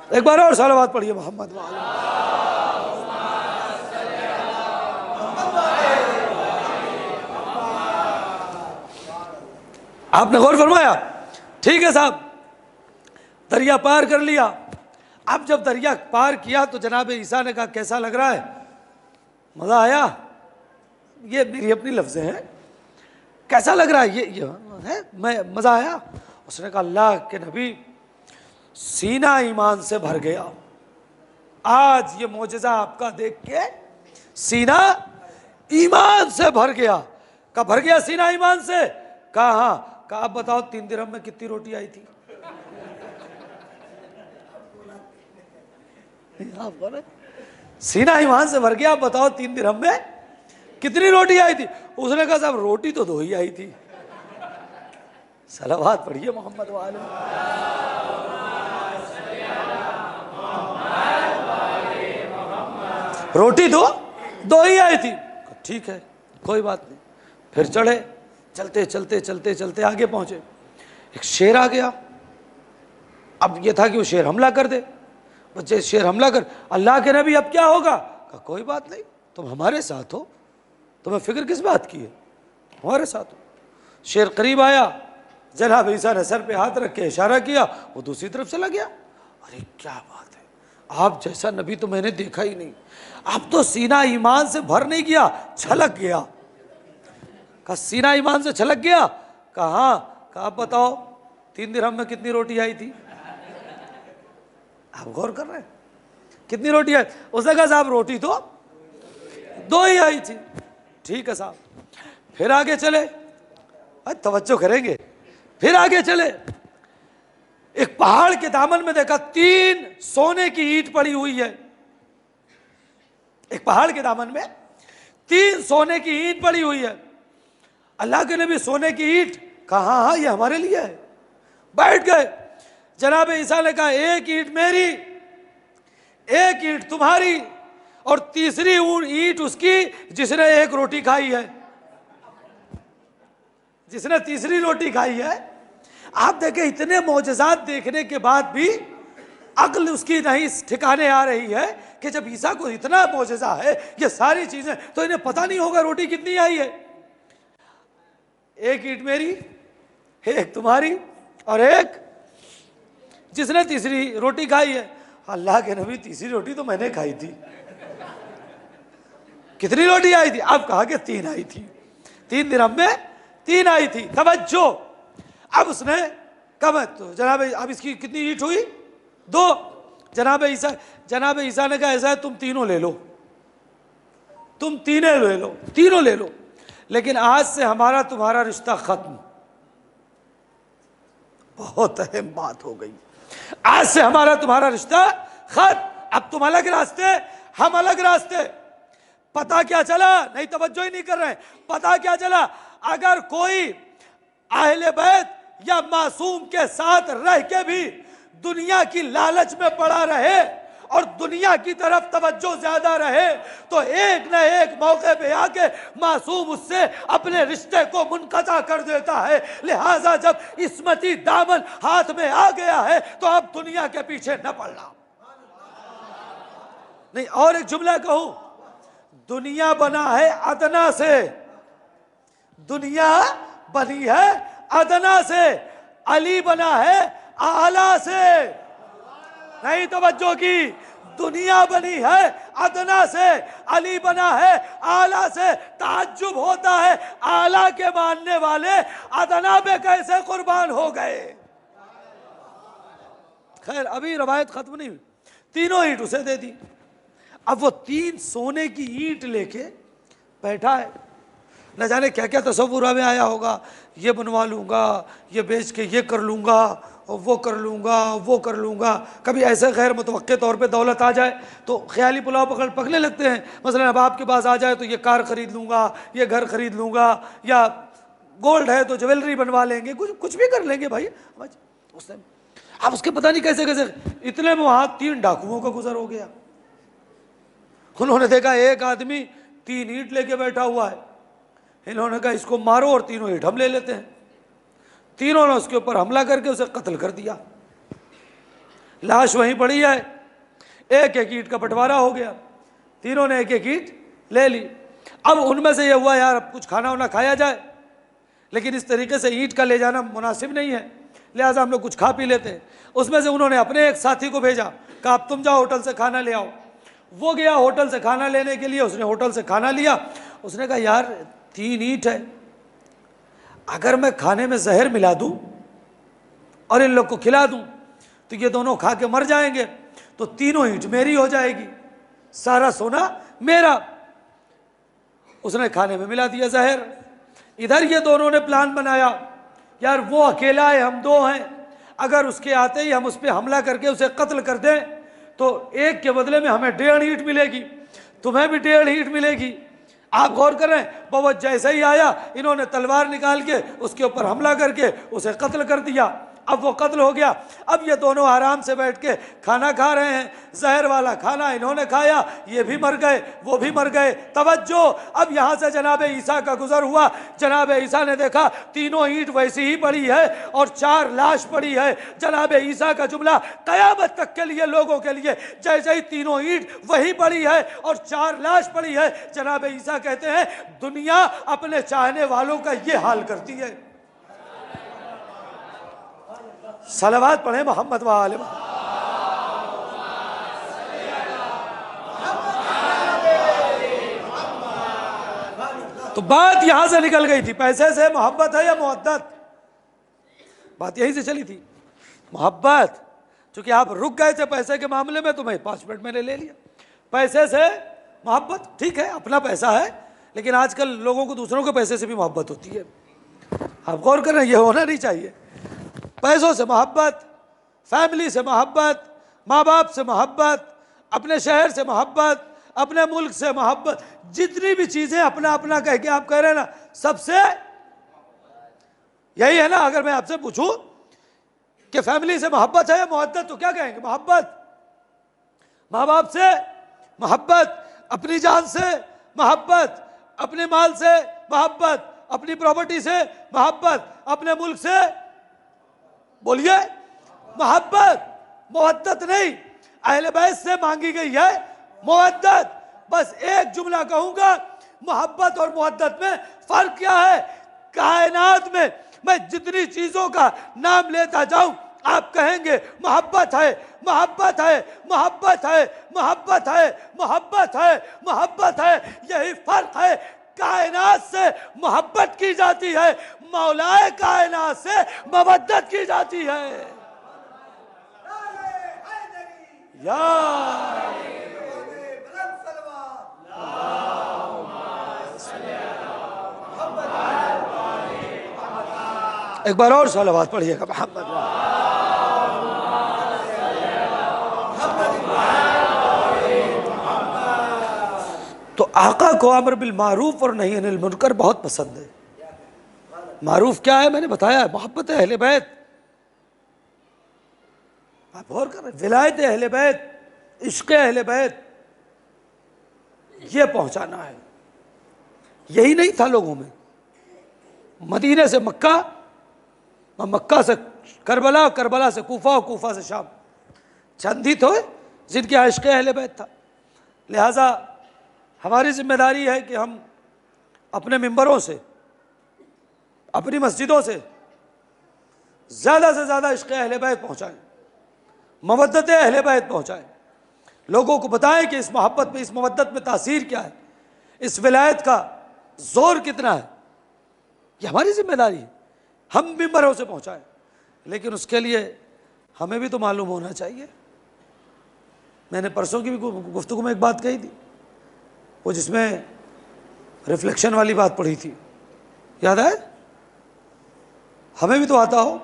एक बार और सलावत पढ़िए मोहम्मद वाले। आपने गौर फरमाया? ठीक है साहब, दरिया पार कर लिया। अब जब दरिया पार किया तो जनाब ईसा ने कहा कैसा लग रहा है, मज़ा आया? ये मेरी अपनी लफ्ज़ें हैं, कैसा लग रहा है ये है, मैं मज़ा आया? उसने कहा अल्लाह के नबी सीना ईमान से भर गया, आज ये मोजज़ा आपका देख के सीना ईमान से भर गया। कहा भर गया सीना ईमान से? कहा हाँ। कहा आप बताओ 3 दिरहम में कितनी रोटी आई थी? सीना ईमान से भर गया, आप बताओ 3 दिरहम में कितनी रोटी आई थी? उसने कहा साहब रोटी तो 2 ही आई थी। सलावत पढ़िए मोहम्मद वाले। रोटी तो 2 ही आई थी। ठीक है कोई बात नहीं। फिर चढ़े, चलते चलते चलते चलते आगे पहुंचे, एक शेर आ गया। अब ये था कि वो शेर हमला कर दे, बच्चे शेर हमला कर, अल्लाह के नबी अब क्या होगा? कहा कोई बात नहीं, तुम हमारे साथ हो, तुम्हें फिक्र किस बात की है, हमारे साथ हो। शेर करीब आया, जनाब ईसा ने सर पे हाथ रख के इशारा किया, वो दूसरी तरफ चला गया। अरे क्या बात है, आप जैसा नबी तो मैंने देखा ही नहीं। अब तो सीना ईमान से भर नहीं गया, छलक गया। कहा सीना ईमान से छलक गया? कहा हाँ। कहा आप बताओ 3 दिरहम में कितनी रोटी आई थी? आप गौर कर रहे हैं कितनी रोटी आई? उसने कहा साहब रोटी तो 2 ही आई थी। ठीक है साहब, फिर आगे चले, तवज्जो करेंगे, फिर आगे चले, एक पहाड़ के दामन में देखा 3 सोने की ईंट पड़ी हुई है। एक पहाड़ के दामन में 3 सोने की ईंट पड़ी हुई है। अल्लाह के नबी सोने की ईंट कहा, हाँ ये हमारे लिए है। बैठ गए। जनाब ईसा ने कहा एक ईंट मेरी, एक ईंट तुम्हारी, और तीसरी ईंट उसकी जिसने एक रोटी खाई है, जिसने तीसरी रोटी खाई है। आप देखें इतने मौजज़ात देखने के बाद भी अक्ल उसकी नहीं ठिकाने आ रही है कि जब ईसा को इतना मौजज़ा है, ये सारी चीजें, तो इन्हें पता नहीं होगा रोटी कितनी आई है। एक ईंट मेरी, एक तुम्हारी, और एक जिसने तीसरी रोटी खाई है। अल्लाह के नबी तीसरी रोटी तो मैंने खाई थी। कितनी रोटी आई थी? अब कहा कि 3 आई थी। 3 दिरहम में 3 आई थी। तवज्जो। अब उसने कहा तो जनाब अब इसकी कितनी ईंट हुई? 2। जनाब ईसा ने कहा ऐसा है तुम तीनों ले लो, तुम तीनों ले लो, तीनों ले लो, लेकिन आज से हमारा तुम्हारा रिश्ता खत्म। बहुत अहम बात हो गई। आज से हमारा तुम्हारा रिश्ता खत्म। अब तुम अलग रास्ते, हम अलग रास्ते। पता क्या चला? नहीं, तवज्जो ही नहीं कर रहे हैं। पता क्या चला? अगर कोई अहले बैत या मासूम के साथ रह के भी दुनिया की लालच में पड़ा रहे और दुनिया की तरफ तवज्जो ज्यादा रहे, तो एक न एक मौके पे आके मासूम उससे अपने रिश्ते को मुनक़ता कर देता है। लिहाजा जब इस्मती दामन हाथ में आ गया है तो अब दुनिया के पीछे न पड़ना। नहीं, और एक जुमला कहूं, दुनिया बना है अदना से, दुनिया बनी है अदना से, अली बना है आला से। नहीं तवज्जो की, दुनिया बनी है अदना से, अली बना है आला से। ताज्जुब होता है आला के मानने वाले अदना पे कैसे कुर्बान हो गए। खैर अभी रवायत खत्म नहीं हुई। तीनों ईंट उसे दे दी। अब वो 3 सोने की ईंट लेके बैठा है। न जाने क्या क्या तसव्वुर में आया होगा, ये बनवा लूंगा, ये बेच के ये कर लूंगा, और वो कर लूंगा, वो कर लूंगा। कभी ऐसे गैर मुतवक्के तौर पे दौलत आ जाए तो ख्याली पुलाव पकड़ने लगते हैं। मसलन अब आपके पास आ जाए तो ये कार खरीद लूंगा, ये घर खरीद लूंगा, या गोल्ड है तो ज्वेलरी बनवा लेंगे, कुछ भी कर लेंगे भाई। उस टाइम अब उसके पता नहीं कैसे कैसे, इतने में वहां 3 डाकुओं का गुजर हो गया। उन्होंने देखा एक आदमी 3 ईंट लेके बैठा हुआ है। इन्होंने कहा इसको मारो और तीनों ईंट हम ले लेते हैं। तीनों ने उसके ऊपर हमला करके उसे कत्ल कर दिया। लाश वहीं पड़ी है। एक एक ईंट का बंटवारा हो गया। तीनों ने एक एक ईंट ले ली। अब उनमें से ये हुआ यार अब कुछ खाना वाना खाया जाए, लेकिन इस तरीके से ईंट का ले जाना मुनासिब नहीं है, लिहाजा हम लोग कुछ खा पी लेते हैं। उसमें से उन्होंने अपने एक साथी को भेजा, कहा अब तुम जाओ होटल से खाना ले आओ। वो गया होटल से खाना लेने के लिए। उसने होटल से खाना लिया। उसने कहा यार 3 ईंट है, अगर मैं खाने में जहर मिला दूं और इन लोग को खिला दूं तो ये दोनों खा के मर जाएंगे, तो तीनों ईंट मेरी हो जाएगी, सारा सोना मेरा। उसने खाने में मिला दिया जहर। इधर ये दोनों ने प्लान बनाया, यार वो अकेला है, हम 2 हैं, अगर उसके आते ही हम उस पर हमला करके उसे कत्ल कर दें तो एक के बदले में हमें 1.5 ईंट मिलेगी, तुम्हें भी 1.5 ईंट मिलेगी। आप गौर कर रहे हैं, वो जैसे ही आया इन्होंने तलवार निकाल के उसके ऊपर हमला करके उसे कत्ल कर दिया। अब वो कत्ल हो गया। अब ये दोनों आराम से बैठ के खाना खा रहे हैं। जहर वाला खाना इन्होंने खाया, ये भी मर गए, वो भी मर गए। तवज्जो, अब यहाँ से जनाब ईसा का गुजर हुआ। जनाब ईसा ने देखा तीनों ईंट वैसी ही पड़ी है और 4 लाश पड़ी है। जनाब ईसा का जुमला कयामत तक के लिए लोगों के लिए, जैसे ही तीनों ईंट वही पड़ी है और 4 लाश पड़ी है। जनाब ईसा कहते हैं दुनिया अपने चाहने वालों का ये हाल करती है। सलावत पढ़े मोहम्मद वाले। तो बात यहां से निकल गई थी, पैसे से मोहब्बत है या मुवद्दत? बात यहीं से चली थी, मोहब्बत। चूंकि आप रुक गए थे पैसे के मामले में, तो मैं 5 मिनट मैंने ले लिया। पैसे से मोहब्बत, ठीक है अपना पैसा है, लेकिन आजकल लोगों को दूसरों के पैसे से भी मोहब्बत होती है। आप गौर करें, ये होना नहीं चाहिए। पैसों से मोहब्बत, फैमिली से मोहब्बत, माँ बाप से मोहब्बत, अपने शहर से मोहब्बत, अपने मुल्क से मोहब्बत, जितनी भी चीजें अपना अपना कह के आप कह रहे हैं ना, सबसे यही है ना। अगर मैं आपसे पूछूं कि फैमिली से मोहब्बत है या मोहब्बत, तो क्या कहेंगे? मोहब्बत। माँ बाप से मोहब्बत, अपनी जान से मोहब्बत, अपने माल से मोहब्बत, अपनी प्रॉपर्टी से मोहब्बत, अपने मुल्क से, बोलिए, मोहब्बत। मोहब्बत नहीं, अहले बैत से मांगी गई है मोहब्बत। बस एक जुमला कहूंगा, मोहब्बत और मोहब्बत में फर्क क्या है? कायनात में मैं जितनी चीजों का नाम लेता जाऊं, आप कहेंगे मोहब्बत है, मोहब्बत है, मोहब्बत है, मोहब्बत है, मोहब्बत है, मोहब्बत है। यही फर्क है। कायनात से मोहब्बत की जाती है, मौलाए कायनात से मवद्दत की जाती है। एक बार और सलावत पढ़िएगा मोहम्मद। तो आका को अमर बिल मारूफ और नहीं अनिल मुनकर बहुत पसंद है। मारूफ क्या है? मैंने बताया, मोहब्बत अहले बैत। आप गौर कर रहे, विलायत अहले बैत, इश्क अहले बैत, ये पहुंचाना है। यही नहीं था लोगों में। मदीने से मक्का, मक्का से करबला, करबला से कूफा, कूफा से शाम, चंद ही तो जिनके यहाँ इश्क अहले बैत था। लिहाजा हमारी जिम्मेदारी है कि हम अपने मिंबरों से, अपनी मस्जिदों से ज़्यादा से ज़्यादा इश्क अहले बैत पहुँचाएँ, मवद्दत अहले बैत पहुँचाएँ। लोगों को बताएं कि इस मोहब्बत में, इस मवद्दत में तासीर क्या है, इस विलायत का जोर कितना है। ये हमारी जिम्मेदारी है, हम मिंबरों से पहुँचाएँ। लेकिन उसके लिए हमें भी तो मालूम होना चाहिए। मैंने परसों की भी गुफ्तगू में एक बात कही थी, वो जिसमें रिफ्लेक्शन वाली बात पढ़ी थी, याद है? हमें भी तो आता हो।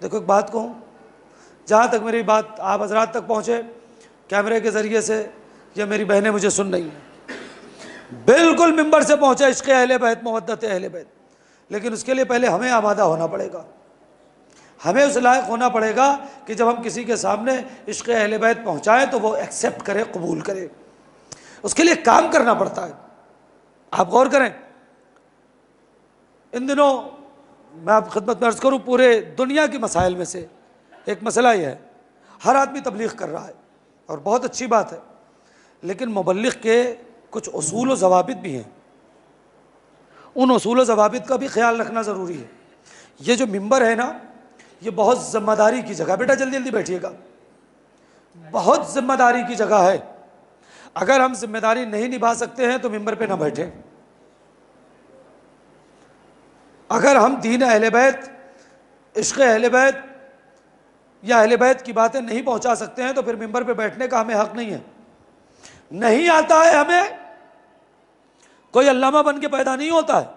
देखो एक बात कहूँ, जहाँ तक मेरी बात आप हजरात तक पहुँचे कैमरे के ज़रिए से, या मेरी बहनें मुझे सुन रही हैं, बिल्कुल मिंबर से पहुँचा इश्क़ अहले बैत, मोहब्बत अहले बैत। लेकिन उसके लिए पहले हमें आमादा होना पड़ेगा, हमें उस लायक होना पड़ेगा कि जब हम किसी के सामने इश्क़ अहले बैत पहुँचाएँ तो वो एक्सेप्ट करे, कबूल करे। उसके लिए काम करना पड़ता है। आप गौर करें, इन दिनों मैं आप खिदमत में अर्ज़ करूँ, पूरे दुनिया के मसाइल में से एक मसला ये है, हर आदमी तबलीग कर रहा है और बहुत अच्छी बात है, लेकिन मुबल्लिग के कुछ उसूल व ज़वाबित भी हैं। उन उसूल व ज़वाबित का भी ख्याल रखना ज़रूरी है। ये जो मिंबर है ना, ये बहुत ज़िम्मेदारी की जगह, बेटा जल्दी जल्दी बैठिएगा, बहुत ज़िम्मेदारी की जगह है। अगर हम जिम्मेदारी नहीं निभा सकते हैं तो मिंबर पे ना बैठें। अगर हम दीन अहले बैत, इश्क़ अहले बैत या अहले बैत की बातें नहीं पहुंचा सकते हैं तो फिर मिंबर पे बैठने का हमें हक नहीं है। नहीं आता है हमें, कोई अल्लामा बन के पैदा नहीं होता है।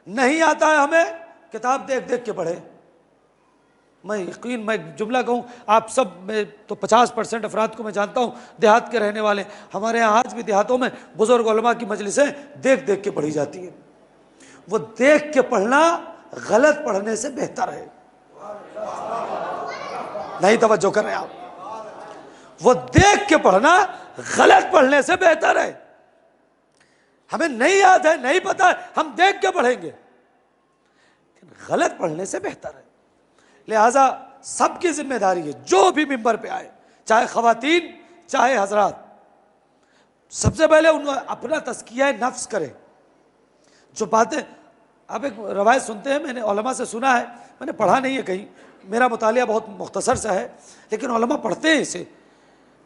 नहीं आता है हमें, किताब देख देख के पढ़े। मैं जुमला कहूँ, आप सब में तो 50% अफराद को मैं जानता हूँ देहात के रहने वाले। हमारे यहाँ आज भी देहातों में बुज़ुर्ग उलमा की मजलिसें देख देख के पढ़ी जाती हैं। वो देख के पढ़ना गलत पढ़ने से बेहतर है। नहीं तवज्जो कर रहे आप। वो देख के पढ़ना गलत पढ़ने से बेहतर है। हमें नहीं याद है, नहीं पता है, हम देख के पढ़ेंगे, गलत पढ़ने से बेहतर है। लिहाजा सबकी जिम्मेदारी है, जो भी मिंबर पे आए, चाहे ख़वातीन चाहे हजरात, सबसे पहले उन अपना तज़किया नफ्स करें। जो बातें आप एक रवायत सुनते हैं, मैंने उलमा से सुना है, मैंने पढ़ा नहीं है कहीं, मेरा मुतालिया बहुत मुख्तसर सा है, लेकिन उलमा पढ़ते हैं इसे।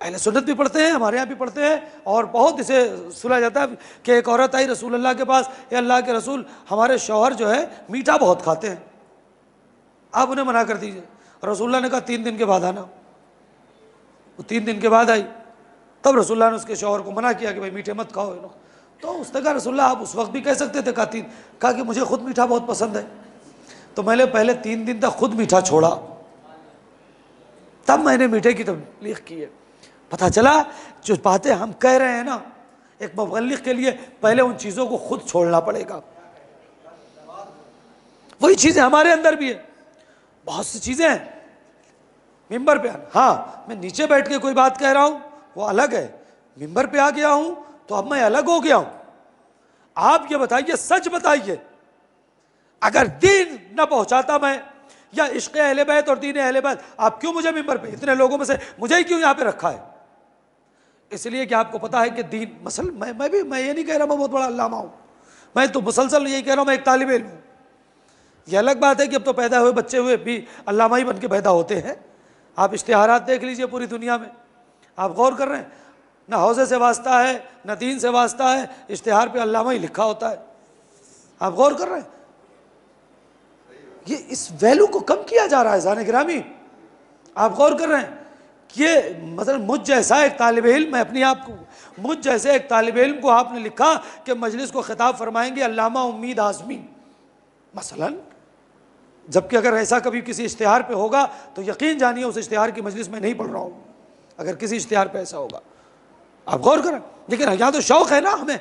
अहले सुन्नत भी पढ़ते हैं, हमारे यहाँ भी पढ़ते हैं, और बहुत इसे सुना जाता है कि एक औरत आई रसूलुल्लाह के पास, ये अल्लाह के रसूल, हमारे शौहर जो है मीठा बहुत खाते हैं। आप उन्हें मना कर दीजिए। रसूलुल्लाह ने कहा 3 दिन के बाद आना। वो 3 दिन के बाद आई, तब रसूलुल्लाह ने उसके शौहर को मना किया कि भाई मीठे मत खाओ। तो उसने कहा रसूलुल्लाह आप उस वक्त भी कह सकते थे। कहा कि मुझे खुद मीठा बहुत पसंद है, तो मैंने पहले 3 दिन तक खुद मीठा छोड़ा, तब मैंने मीठे की तबलीग की है। पता चला जो बातें हम कह रहे हैं ना, एक मुबल्लिग के लिए पहले उन चीज़ों को खुद छोड़ना पड़ेगा। वही चीज़ें हमारे अंदर भी है, बहुत सी चीज़ें हैं। मिंबर पे आना, हाँ मैं नीचे बैठ के कोई बात कह रहा हूँ वो अलग है, मिंबर पे आ गया हूँ तो अब मैं अलग हो गया हूँ। आप ये बताइए, सच बताइए, अगर दीन न पहुंचाता मैं, या इश्क़ अहले बैत और दीन अहले बैत, आप क्यों मुझे मिंबर पे, इतने लोगों में से मुझे ही क्यों यहाँ पे रखा है? इसलिए कि आपको पता है कि दीन मसल, मैं ये नहीं कह रहा मैं बहुत बड़ा अल्लामा हूँ, मैं तो मुसलसल यही कह रहा हूँ मैं एक तालिब इल्म हूँ। ये अलग बात है कि अब तो पैदा हुए बच्चे हुए भी अल्लामा ही बन के पैदा होते हैं। आप इश्तिहारात देख लीजिए पूरी दुनिया में, आप गौर कर रहे हैं, ना हौज़े से वास्ता है ना दीन से वास्ता है, इश्तिहार पे अल्लामा ही लिखा होता है। आप गौर कर रहे हैं, ये इस वैल्यू को कम किया जा रहा है ज़ाने गिरामी। आप गौर कर रहे हैं कि ये मतलब मुझ जैसा एक तालिब इल्म, मैं अपने आप को, मुझ जैसे एक तालिब इल्म को आपने लिखा कि मजलिस को खिताब फरमाएंगे अल्लामा उम्मीद आज़मी मसलन, जबकि अगर ऐसा कभी किसी इश्तिहार पे होगा तो यकीन जानिए उस इश्तिहार की मजलिस में नहीं पढ़ रहा हूँ, अगर किसी इश्तिहार पे ऐसा होगा। आप गौर करें, लेकिन यहाँ तो शौक़ है ना हमें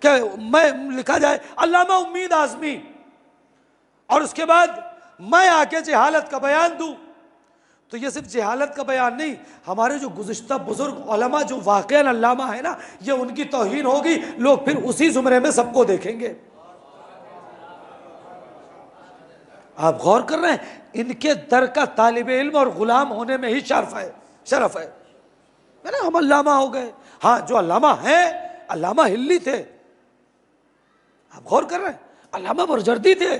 क्या मैं लिखा जाए अल्लामा उम्मीद आज़मी, और उसके बाद मैं आके जहालत का बयान दूँ। तो ये सिर्फ जहालत का बयान नहीं, हमारे जो गुज़िश्ता बुजुर्ग उलमा जो वाक़ईन अल्लामा है ना, ये उनकी तौहीन होगी, लोग फिर उसी ज़ुमरे में सबको देखेंगे। आप गौर कर रहे हैं, इनके दर का तालिब इल्म और गुलाम होने में ही शरफ है। मैंने हम अल्लामा हो गए, हाँ जो अल्लामा हैं, अल्लामा हिल्ली थे, आप गौर कर रहे हैं, अल्लामा बरजर्दी थे,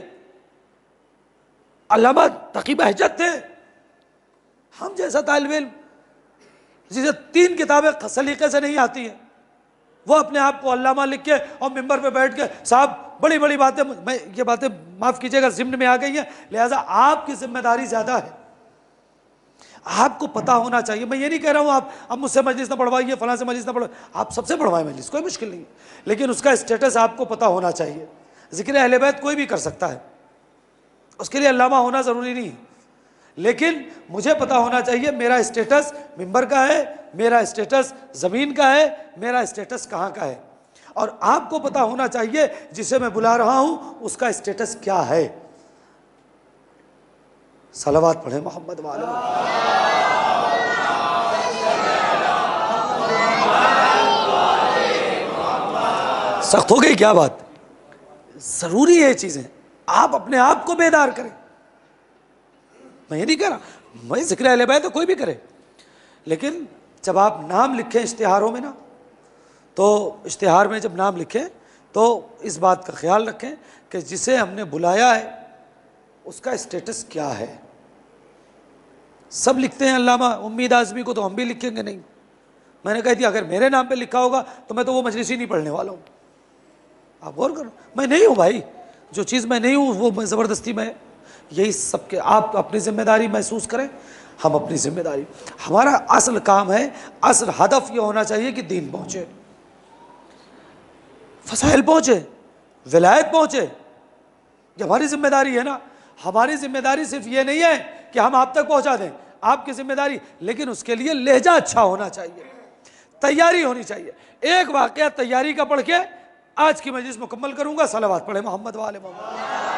अल्लामा तकी बहजत थे। हम जैसा तालिब इल्म जिसे 3 किताबें सलीके से नहीं आती हैं, वो अपने आप को अल्लामा लिख के और मिंबर पे बैठ के साहब बड़ी बड़ी बातें, मैं ये बातें माफ़ कीजिएगा ज़िम्न में आ गई हैं, लिहाजा आपकी जिम्मेदारी ज़्यादा है, आपको पता होना चाहिए। मैं ये नहीं कह रहा हूँ आप अब मुझसे मजलिस ना पढ़वाइए, फलां से मजलिस ना पढ़वाइए, आप सबसे पढ़वाएं मजलिस, कोई मुश्किल नहीं है, लेकिन उसका स्टेटस आपको पता होना चाहिए। ज़िक्र अहले बैत कोई भी कर सकता है, उसके लिए अल्लामा होना ज़रूरी नहीं है, लेकिन मुझे पता होना चाहिए मेरा स्टेटस मिंबर का है, मेरा स्टेटस ज़मीन का है, मेरा स्टेटस कहाँ का है, और आपको पता होना चाहिए जिसे मैं बुला रहा हूँ उसका स्टेटस क्या है। सलावत पढ़े मोहम्मद वाले। सख्त हो गई क्या बात? ज़रूरी है चीज़ें, आप अपने आप को बेदार करें। मैं ये नहीं कह रहा, मैं ज़िक्र अहले बैत तो कोई भी करे, लेकिन जब आप नाम लिखें इश्तिहारों में ना, तो इश्तिहार में जब नाम लिखें तो इस बात का ख्याल रखें कि जिसे हमने बुलाया है उसका स्टेटस क्या है। सब लिखते हैं अल्लामा उम्मीद आज़मी को, तो हम भी लिखेंगे नहीं। मैंने कह दिया अगर मेरे नाम पे लिखा होगा तो मैं तो वो मजलिस ही नहीं पढ़ने वाला हूँ। आप गौर करो, मैं नहीं हूँ भाई, जो चीज़ मैं नहीं हूँ वो मैं ज़बरदस्ती में, यही सबके, आप अपनी जिम्मेदारी महसूस करें, हम अपनी जिम्मेदारी, हमारा असल काम है, असल हदफ ये होना चाहिए कि दीन पहुँचे, फसाइल पहुँचे, विलायत पहुँचे, ये हमारी जिम्मेदारी है ना। हमारी जिम्मेदारी सिर्फ ये नहीं है कि हम आप तक पहुँचा दें, आपकी जिम्मेदारी, लेकिन उसके लिए लहजा अच्छा होना चाहिए, तैयारी होनी चाहिए। एक वाक़या तैयारी का पढ़ के आज की मजलिस मुकम्मल करूँगा। सलावत पढ़े मोहम्मद वाले मोहम्मद।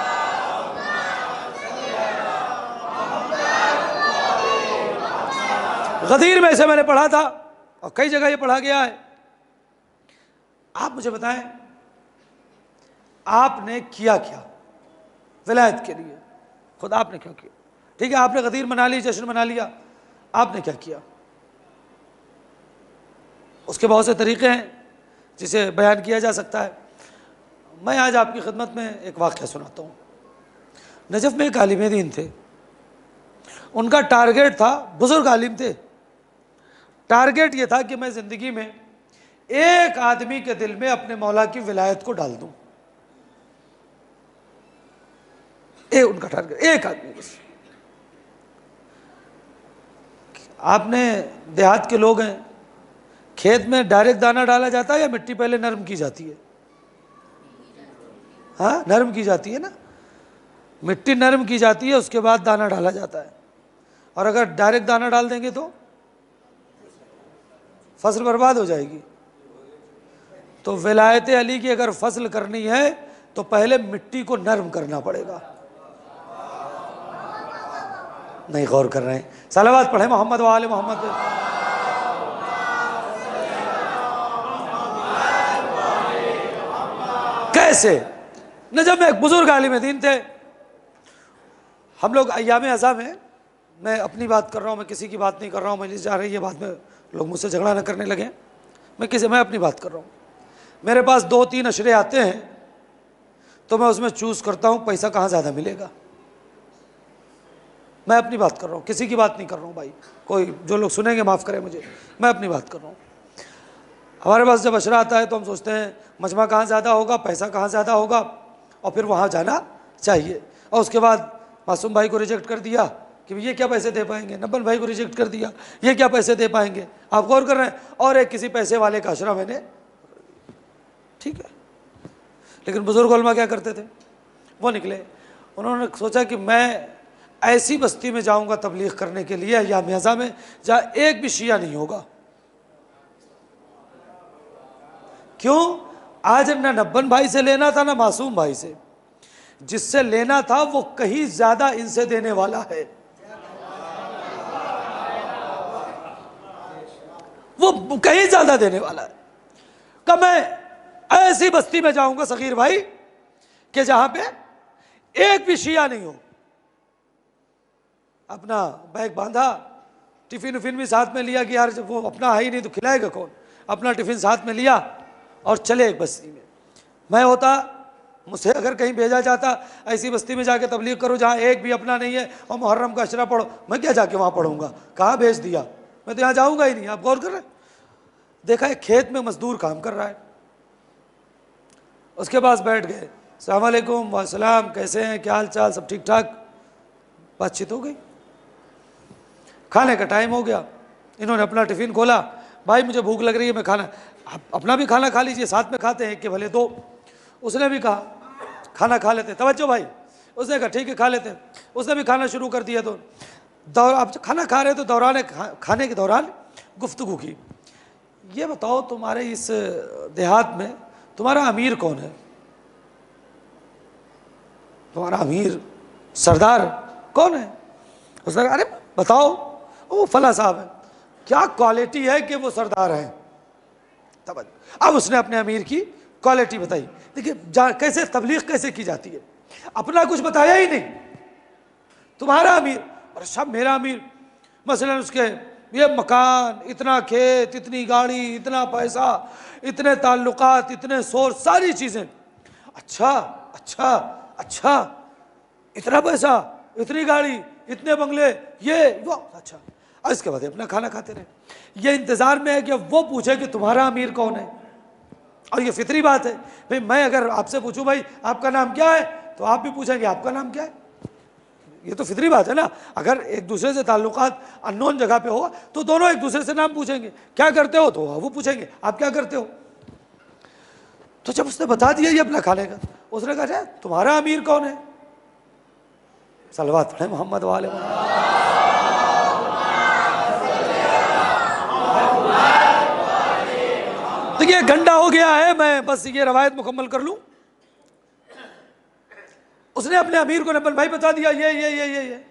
गदीर में से मैंने पढ़ा था और कई जगह ये पढ़ा गया है। आप मुझे बताएं आपने किया क्या विलायत के लिए, खुद आपने क्या किया? ठीक है, आपने गदीर मना ली, जश्न मना लिया, आपने क्या किया? उसके बहुत से तरीक़े हैं जिसे बयान किया जा सकता है। मैं आज आपकी खिदमत में एक वाक़या सुनाता हूँ। नजफ़ में एक आलिम दीन थे, उनका टारगेट था, बुज़ुर्ग आलिम थे, टारगेट ये था कि मैं ज़िंदगी में एक आदमी के दिल में अपने मौला की विलायत को डाल दूँ। उनका टारगेट एक आदमी बस, आपने देहात के लोग हैं, खेत में डायरेक्ट दाना डाला जाता है या मिट्टी पहले नरम की जाती है? हाँ, नरम की जाती है ना, मिट्टी नरम की जाती है, उसके बाद दाना डाला जाता है। और अगर डायरेक्ट दाना डाल देंगे तो फसल बर्बाद हो जाएगी। तो विलायत अली की अगर फसल करनी है तो पहले मिट्टी को नरम करना पड़ेगा। नहीं गौर कर रहे हैं? सलावत पढ़े मोहम्मद वाले मोहम्मद पे। कैसे? नजब में एक बुजुर्ग आलिम दीन थे। हम लोग अय्याम अज़ा में, मैं अपनी बात कर रहा हूँ, मैं किसी की बात नहीं कर रहा हूँ, मजलिस जा रही है, बाद में लोग मुझसे झगड़ा न करने लगे। मैं अपनी बात कर रहा हूँ। मेरे पास 2-3 अशरे आते हैं तो मैं उसमें चूज़ करता हूँ पैसा कहाँ ज़्यादा मिलेगा। मैं अपनी बात कर रहा हूँ, किसी की बात नहीं कर रहा हूँ भाई। कोई जो लोग सुनेंगे माफ़ करें मुझे, मैं अपनी बात कर रहा हूँ। हमारे पास जब अशरा आता है तो हम सोचते हैं मजमा कहाँ ज़्यादा होगा, पैसा कहाँ ज़्यादा होगा, और फिर वहाँ जाना चाहिए। और उसके बाद मासूम भाई को रिजेक्ट कर दिया कि ये क्या पैसे दे पाएंगे, नब्बन भाई को रिजेक्ट कर दिया, ये क्या पैसे दे पाएंगे। आप गौर कर रहे हैं? और एक किसी पैसे वाले का अशरा मैंने, ठीक है। लेकिन बुजुर्ग उलमा क्या करते थे? वो निकले, उन्होंने सोचा कि मैं ऐसी बस्ती में जाऊंगा तबलीग करने के लिए या मियाज़ा में जहाँ एक भी शिया नहीं होगा। क्यों? आज ना नब्बन भाई से लेना था ना मासूम भाई से, जिससे लेना था वो कहीं ज्यादा इनसे देने वाला है। वो कहीं ज्यादा देने वाला है। कि मैं ऐसी बस्ती में जाऊंगा सगीर भाई कि जहां पे एक भी शिया नहीं हो। अपना बैग बांधा, टिफिन उफिन भी साथ में लिया कि यार जब वो अपना है ही नहीं तो खिलाएगा कौन। अपना टिफिन साथ में लिया और चले एक बस्ती में। मैं होता, मुझसे अगर कहीं भेजा जाता ऐसी बस्ती में जाके तबलीग करो जहाँ एक भी अपना नहीं है और मुहर्रम का अशरा पढ़ो, मैं क्या जाके वहाँ पढ़ूंगा? कहाँ भेज दिया? मैं तो यहाँ जाऊँगा ही नहीं। आप गौर कर रहे हैं? देखा है खेत में मजदूर काम कर रहा है, उसके पास बैठ गए, अस्सलाम वालेकुम, वासलाम, कैसे हैं, क्या हाल चाल, सब ठीक ठाक। बातचीत हो गई, खाने का टाइम हो गया। इन्होंने अपना टिफ़िन खोला, भाई मुझे भूख लग रही है, मैं खाना, आप अपना भी खाना खा लीजिए, साथ में खाते हैं, कि भले दो। उसने भी कहा खाना खा लेते, तवज्जो भाई। उसने कहा ठीक है खा लेते। उसने भी खाना शुरू कर दिया। तो अब खाना खा रहे तो दौरान खाने के दौरान गुफ्तगू की, ये बताओ तुम्हारे इस देहात में तुम्हारा अमीर कौन है? तुम्हारा अमीर सरदार कौन है? उसने कहा अरे बताओ, वो फला साहब है। क्या क्वालिटी है कि वो सरदार है? तब अब उसने अपने अमीर की क्वालिटी बताई। देखिए कैसे तबलीग कैसे की जाती है, अपना कुछ बताया ही नहीं। तुम्हारा अमीर, और सब मेरा अमीर, मसलन उसके ये मकान, इतना खेत, इतनी गाड़ी, इतना पैसा, इतने ताल्लुकात, इतने सोर्स, सारी चीज़ें। अच्छा अच्छा अच्छा, इतना पैसा, इतनी गाड़ी, इतने बंगले, ये वो, अच्छा। और इसके बाद अपना खाना खाते रहे। ये इंतज़ार में है कि वो पूछे कि तुम्हारा अमीर कौन है। और ये फितरी बात है भाई, मैं अगर आपसे पूछूं भाई आपका नाम क्या है, तो आप भी पूछेंगे आपका नाम क्या है। ये तो फितरी बात है ना। अगर एक दूसरे से ताल्लुकात अननोन जगह पे हो तो दोनों एक दूसरे से नाम पूछेंगे, क्या करते हो, तो वो पूछेंगे आप क्या करते हो। तो जब उसने बता दिया ये अपना खाने का, उसने कहा तुम्हारा अमीर कौन है? सलवात पढ़े मोहम्मद वाले। देखिए घंटा हो गया है, मैं बस ये रवायत मुकम्मल कर लूं। उसने अपने अमीर को नब्बन भाई बता दिया ये।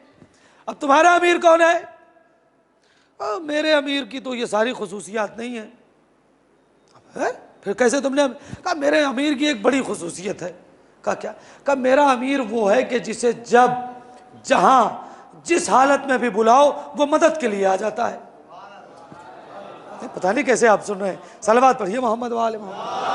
अब तुम्हारा अमीर कौन है? मेरे अमीर की तो ये सारी खुसूसियात नहीं है। फिर कैसे तुमने? कहा मेरे अमीर की एक बड़ी खुसूसियत है। कहा क्या? कहा मेरा अमीर वो है कि जिसे जब जहां जिस हालत में भी बुलाओ वो मदद के लिए आ जाता है। पता नहीं कैसे आप सुन रहे हैं। सलवात पढ़िए मोहम्मद वाले मोहम्मद।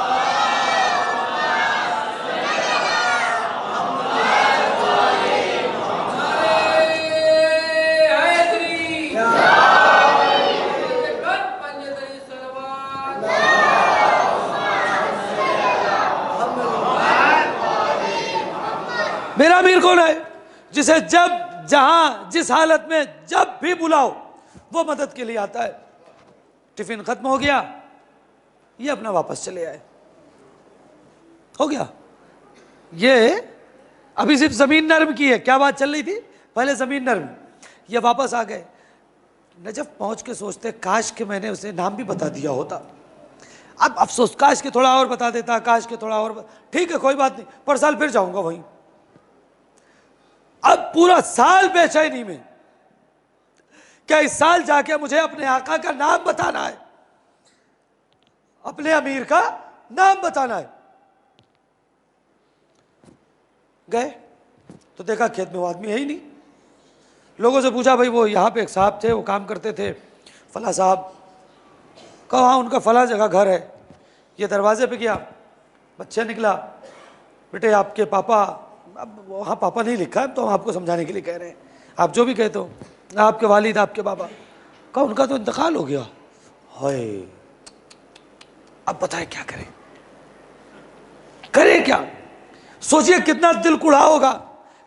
मेरा अमीर कौन है? जिसे जब जहां जिस हालत में जब भी बुलाओ वो मदद के लिए आता है। टिफिन खत्म हो गया, ये अपना वापस चले आए, हो गया। ये अभी सिर्फ जमीन नर्म की है, क्या बात चल रही थी, पहले जमीन नर्म, ये वापस आ गए। नजफ पहुंच के सोचते काश कि मैंने उसे नाम भी बता दिया होता। अब अफसोस, काश के थोड़ा और बता देता, काश के थोड़ा और, ठीक है कोई बात नहीं, पर साल फिर जाऊंगा वहीं। अब पूरा साल बेचैनी में, क्या इस साल जाके मुझे अपने आका का नाम बताना है, अपने अमीर का नाम बताना है। गए तो देखा खेत में वो आदमी है ही नहीं। लोगों से पूछा, भाई वो यहाँ पे एक साहब थे, वो काम करते थे, फला साहब। कहा हाँ उनका फला जगह घर है। ये दरवाजे पे गया, बच्चा निकला, बेटे आपके पापा, अब वहाँ पापा नहीं लिखा है तो हम आपको समझाने के लिए कह रहे हैं, आप जो भी कहते हो, आपके वालिद आपके बाबा। कहा उनका तो इंतकाल हो गया। हाय, अब बताए क्या करें, करे क्या। सोचिए कितना दिल कुढ़ा होगा,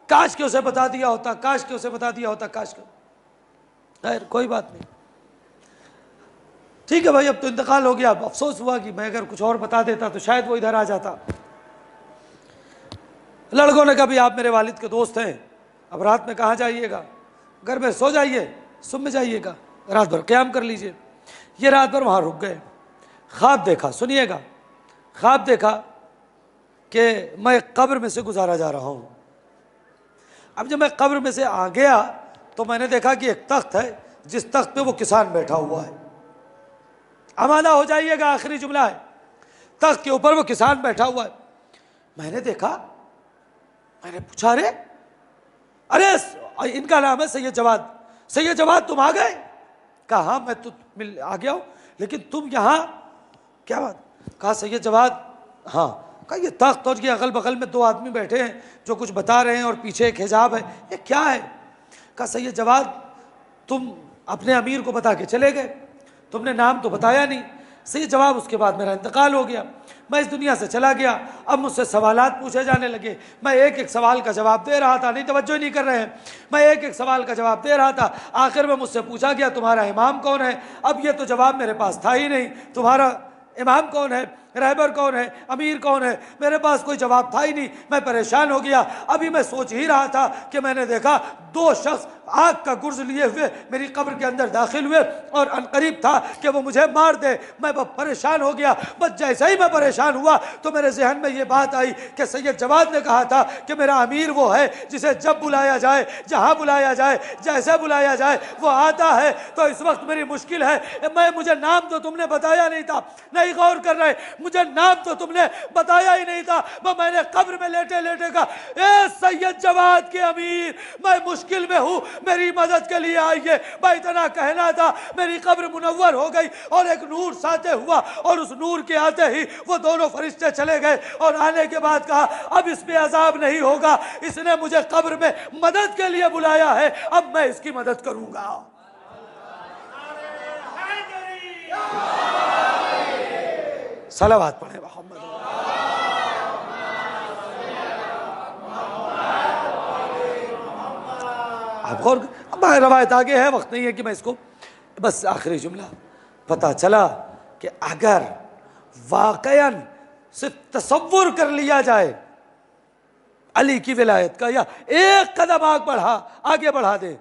काश के उसे बता दिया होता, काश के उसे बता दिया होता, काश के। खैर कोई बात नहीं, ठीक है भाई, अब तो इंतकाल हो गया। अब अफसोस हुआ कि मैं अगर कुछ और बता देता तो शायद वो इधर आ जाता। लड़कों ने कहा भी आप मेरे वालिद के दोस्त हैं, अब रात में कहाँ जाइएगा, घर में सो जाइए, सुबह में जाइएगा, रात भर क़याम कर लीजिए। ये रात भर वहाँ रुक गए। ख्वाब देखा, सुनिएगा, ख्वाब देखा कि मैं कब्र में से गुजारा जा रहा हूँ। अब जब मैं कब्र में से आ गया तो मैंने देखा कि एक तख्त है, जिस तख्त पे वो किसान बैठा हुआ है। आमादा हो जाइएगा, आखिरी जुमला है, तख्त के ऊपर वो किसान बैठा हुआ है। मैंने देखा, मैंने पूछा, अरे इनका नाम है सैयद जवाद। सैयद जवाद तुम आ गए? कहा हाँ मैं तो आ गया हूँ, लेकिन तुम यहाँ क्या बात? कहा सैयद जवाद हाँ। कहा ये तख्त और ये अगल बगल में दो आदमी बैठे हैं जो कुछ बता रहे हैं और पीछे एक हिजाब है, ये क्या है? कहा सैयद जवाद तुम अपने अमीर को बता के चले गए, तुमने नाम तो बताया नहीं। सैयद जवाब उसके बाद मेरा इंतकाल हो गया, मैं इस दुनिया से चला गया। अब मुझसे सवालात पूछे जाने लगे, मैं एक एक सवाल का जवाब दे रहा था, नहीं तवज्जो नहीं कर रहे हैं, मैं एक एक सवाल का जवाब दे रहा था। आखिर में मुझसे पूछा गया तुम्हारा इमाम कौन है? अब ये तो जवाब मेरे पास था ही नहीं, तुम्हारा इमाम कौन है, रहबर कौन है, अमीर कौन है, मेरे पास कोई जवाब था ही नहीं। मैं परेशान हो गया। अभी मैं सोच ही रहा था कि मैंने देखा दो शख्स आग का गुर्ज लिए हुए मेरी कब्र के अंदर दाखिल हुए और अनकरीब था कि वो मुझे मार दे। मैं परेशान हो गया। बस जैसे ही मैं परेशान हुआ तो मेरे जहन में ये बात आई कि सैयद जवाद ने कहा था कि मेरा अमीर वो है जिसे जब बुलाया जाए, जहाँ बुलाया जाए, जैसे बुलाया जाए वो आता है। तो इस वक्त मेरी मुश्किल है, मुझे नाम तो तुमने बताया नहीं था, नहीं गौर कर रहे, मुझे नाम तो तुमने बताया ही नहीं था। वो मैंने कब्र में लेटे लेटे कहा, ए सैयद जवाद के अमीर, मैं मुश्किल में हूँ, मेरी मदद के लिए आइए। मैं इतना कहना था, मेरी कब्र मुनव्वर हो गई और एक नूर साथे हुआ और उस नूर के आते ही वो दोनों फरिश्ते चले गए और आने के बाद कहा अब इस पे अजाब नहीं होगा, इसने मुझे कब्र में मदद के लिए बुलाया है, अब मैं इसकी मदद करूंगा। सलावत पढ़े मोहम्मद। आप गौर, अब रवायत आगे है, वक्त नहीं है कि मैं इसको, बस आखिरी जुमला, पता चला कि अगर वाकयान सिर्फ तसव्वुर कर लिया जाए अली की विलायत का, या एक कदम आगे बढ़ा दे,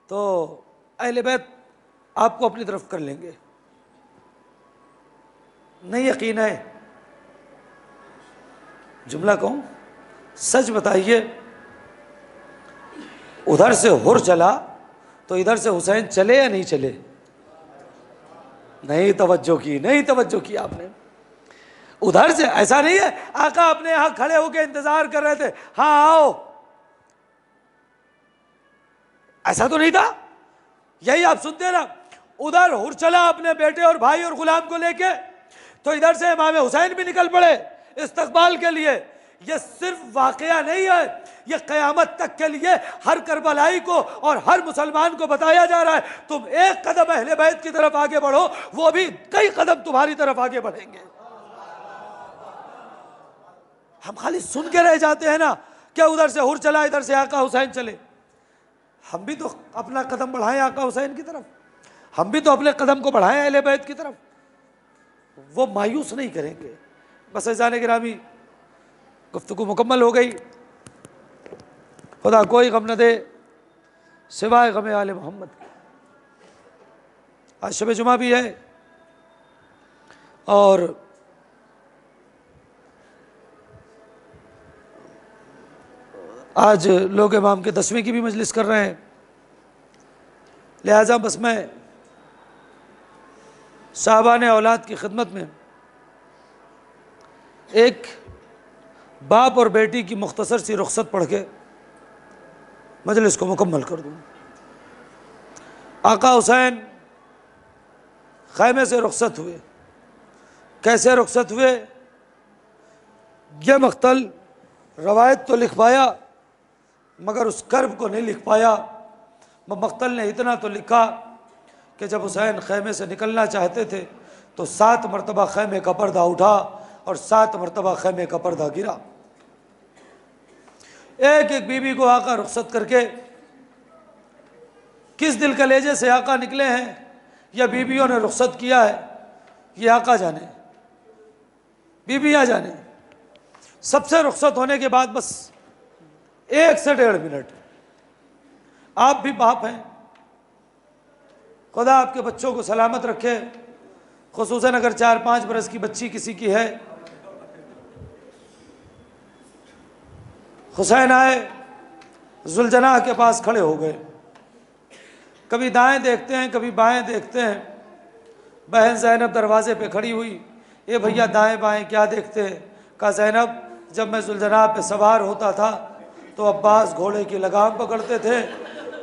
तो अहले बैत आपको अपनी तरफ कर लेंगे। नहीं यकीन है, जुमला कहूं, सच बताइए, उधर से हुर चला तो इधर से हुसैन चले या नहीं चले? नहीं तवज्जो की, नहीं तवज्जो की आपने। उधर से ऐसा नहीं है आका अपने यहां खड़े होकर इंतजार कर रहे थे, हाँ आओ, ऐसा तो नहीं था। यही आप सुनते ना, उधर हुर चला अपने बेटे और भाई और गुलाम को लेके, तो इधर से इमाम हुसैन भी निकल पड़े इस्तकबाल के लिए। यह सिर्फ वाकया नहीं है, यह क़यामत तक के लिए हर करबलाई को और हर मुसलमान को बताया जा रहा है, तुम एक कदम अहले बैत की तरफ आगे बढ़ो, वो भी कई कदम तुम्हारी तरफ आगे बढ़ेंगे। हम खाली सुन के रह जाते हैं ना, क्या उधर से हुर चला इधर से आका हुसैन चले। हम भी तो अपना कदम बढ़ाएं आका हुसैन की तरफ, हम भी तो अपने कदम को बढ़ाएं अहले बैत की तरफ। वो मायूस नहीं करेंगे। बस अज़ान गिरामी, गुफ्तगू मुकम्मल हो गई। खुदा कोई गम न दे सिवाय गम आले मोहम्मद के। आज शब जुमा भी है और आज लोग इमाम के 10वें की भी मजलिस कर रहे हैं। लिहाजा बस मैं साहबान औलाद की खिदमत में एक बाप और बेटी की मुख्तसर सी रुखसत पढ़ के मजलिस को मुकम्मल कर दूँ। आका हुसैन खैमे से रुखसत हुए। कैसे रुखसत हुए? यह मख्तल रवायत तो लिख पाया मगर उस कर्ब को नहीं लिख पाया। मख्तल ने इतना तो लिखा कि जब हुसैन खैमे से निकलना चाहते थे तो 7 मरतबा खैमे का पर्दा उठा और 7 मरतबा खैमे का पर्दा गिरा। एक एक बीबी को आका रुखसत करके किस दिल का लेजे से आका निकले हैं या बीबियों ने रुखसत किया है, ये आका जाने, बीबियाँ जाने। सबसे रुखसत होने के बाद बस 1 से 1.5 मिनट, आप भी बाप हैं, खुदा आपके बच्चों को सलामत रखे। खुसूसन अगर 4-5 बरस की बच्ची किसी की है। हुसैन आए, जुलजनाह के पास खड़े हो गए। कभी दाएं देखते हैं, कभी बाएं देखते हैं। बहन ज़ैनब दरवाजे पे खड़ी हुई, ये भैया दाएं बाएं क्या देखते हैं? कहा ज़ैनब, जब मैं जुलजनाह पे सवार होता था तो अब्बास घोड़े की लगाम पकड़ते थे,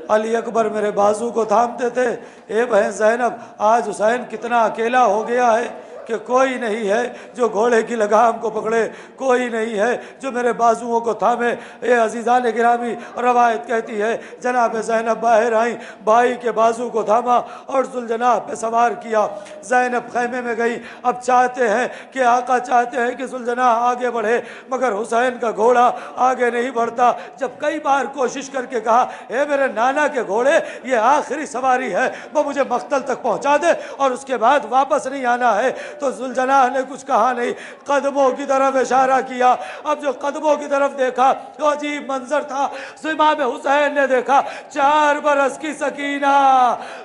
अली अकबर मेरे बाजू को थामते थे। ए बहन ज़ैनब, आज हुसैन कितना अकेला हो गया है कि कोई नहीं है जो घोड़े की लगाम को पकड़े, कोई नहीं है जो मेरे बाजुओं को थामे। ए अजीज़ान गिरामी, रवायत कहती है जनाब ज़ैनब बाहर आई, भाई के बाजू को थामा और जुलजनाह पे सवार किया। ज़ैनब खैमे में गई। अब चाहते हैं कि आका चाहते हैं कि जुलजनाह आगे बढ़े मगर हुसैन का घोड़ा आगे नहीं बढ़ता। जब कई बार कोशिश करके कहा ए मेरे नाना के घोड़े, ये आखिरी सवारी है, वो मुझे मख्तल तक पहुँचा दे और उसके बाद वापस नहीं आना है, तो जुलजनाह ने कुछ कहा नहीं, कदमों की तरफ इशारा किया। अब जो कदमों की तरफ देखा तो अजीब मंजर था। इमाम हुसैन ने देखा 4 बरस की सकीना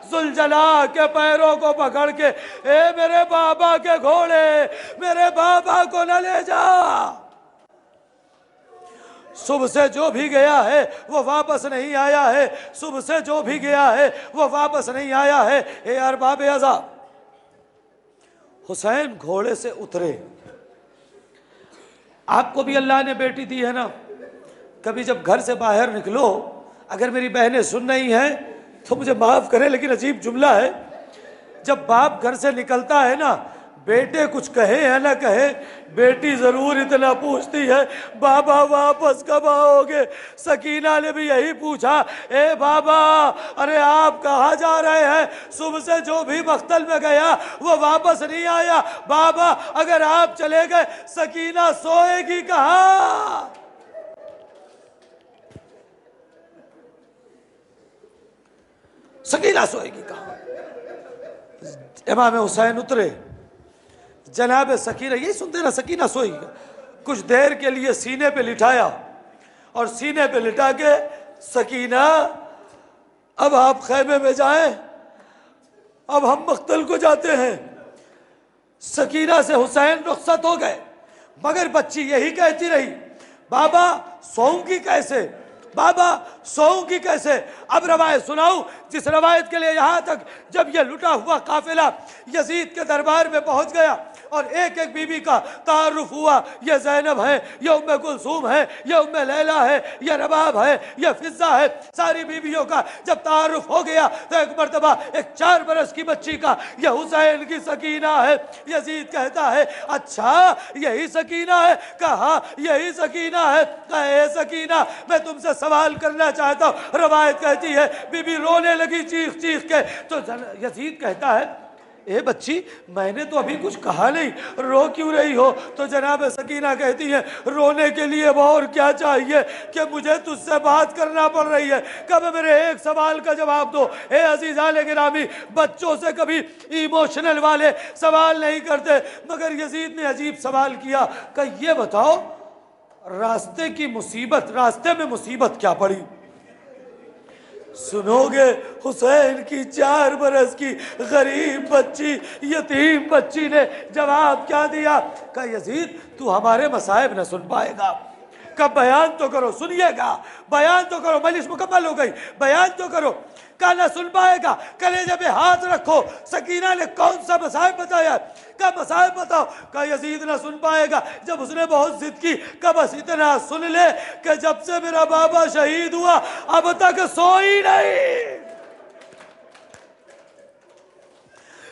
जुलजनाह के पैरों को पकड़ के, ए मेरे बाबा के घोड़े, मेरे बाबा को न ले जा। सुबह से जो भी गया है वो वापस नहीं आया है, सुबह से जो भी गया है वो वापस नहीं आया है। ए अरबाब अज़ा, हुसैन घोड़े से उतरे। आपको भी अल्लाह ने बेटी दी है ना, कभी जब घर से बाहर निकलो, अगर मेरी बहनें सुन रही हैं तो मुझे माफ़ करें लेकिन अजीब जुमला है, जब बाप घर से निकलता है ना, बेटे कुछ कहे या ना कहे, बेटी ज़रूर इतना पूछती है बाबा वापस कब आओगे। सकीना ने भी यही पूछा, ए बाबा अरे आप कहाँ जा रहे हैं? सुबह से जो भी मख्तल में गया वो वापस नहीं आया। बाबा अगर आप चले गए सकीना सोएगी कहाँ? सकीना सोएगी कहाँ? इमाम हुसैन उतरे। जनाब सकीना, यही सुनते ना, सकीना सोएगी। कुछ देर के लिए सीने पे लिटाया और सीने पे लिटा के, सकीना अब आप खैमे में जाएं, अब हम मख्तल को जाते हैं। सकीना से हुसैन रुखसत हो गए मगर बच्ची यही कहती रही, बाबा सोऊंगी कैसे, बाबा सोऊंगी कैसे। अब रवायत सुनाऊं, जिस रवायत के लिए यहाँ तक जब यह लुटा हुआ काफिला यजीद के दरबार में पहुँच गया और एक एक बीबी का तारुफ हुआ, यह ज़ैनब है, यह उम्मे कुलसूम है, यह उम्मे लैला है, यह रबाब है, यह फिज़ा है, सारी बीबियों का जब तारुफ हो गया तो एक मरतबा एक 4 बरस की बच्ची का, यह हुसैन की सकीना है। यजीद कहता है अच्छा यही सकीना है? कहा यही सकीना है। कहे सकीना मैं तुमसे सवाल करना चाहता हूँ। रवायत कहती है बीबी रोने लगी चीख चीख के। तो यजीद कहता है ए बच्ची, मैंने तो अभी कुछ कहा नहीं, रो क्यों रही हो? तो जनाब सकीना कहती है, रोने के लिए और क्या चाहिए कि मुझे तुझसे बात करना पड़ रही है। कब मेरे एक सवाल का जवाब दो। ए अजीज़ान गिरामी, बच्चों से कभी इमोशनल वाले सवाल नहीं करते, मगर यजीद ने अजीब सवाल किया कि ये बताओ, रास्ते में मुसीबत क्या पड़ी? सुनोगे, हुसैन की 4 बरस की गरीब बच्ची, यतीम बच्ची ने जवाब क्या दिया? कहा यजीद, तू हमारे मसाइब न सुन पाएगा। कब बयान तो करो, सुनिएगा, बयान तो करो, मजलिस मुकम्मल हो गई, बयान तो करो। का ना सुन पाएगा, कलेजे पे हाथ रखो। सकीना ने कौन सा मसाइब बताया? का मसाइब बताओ। का यजीद ना सुन पाएगा। जब उसने बहुत जिद की, का बस इतना सुन ले कि जब से मेरा बाबा शहीद हुआ अब तक सोई नहीं।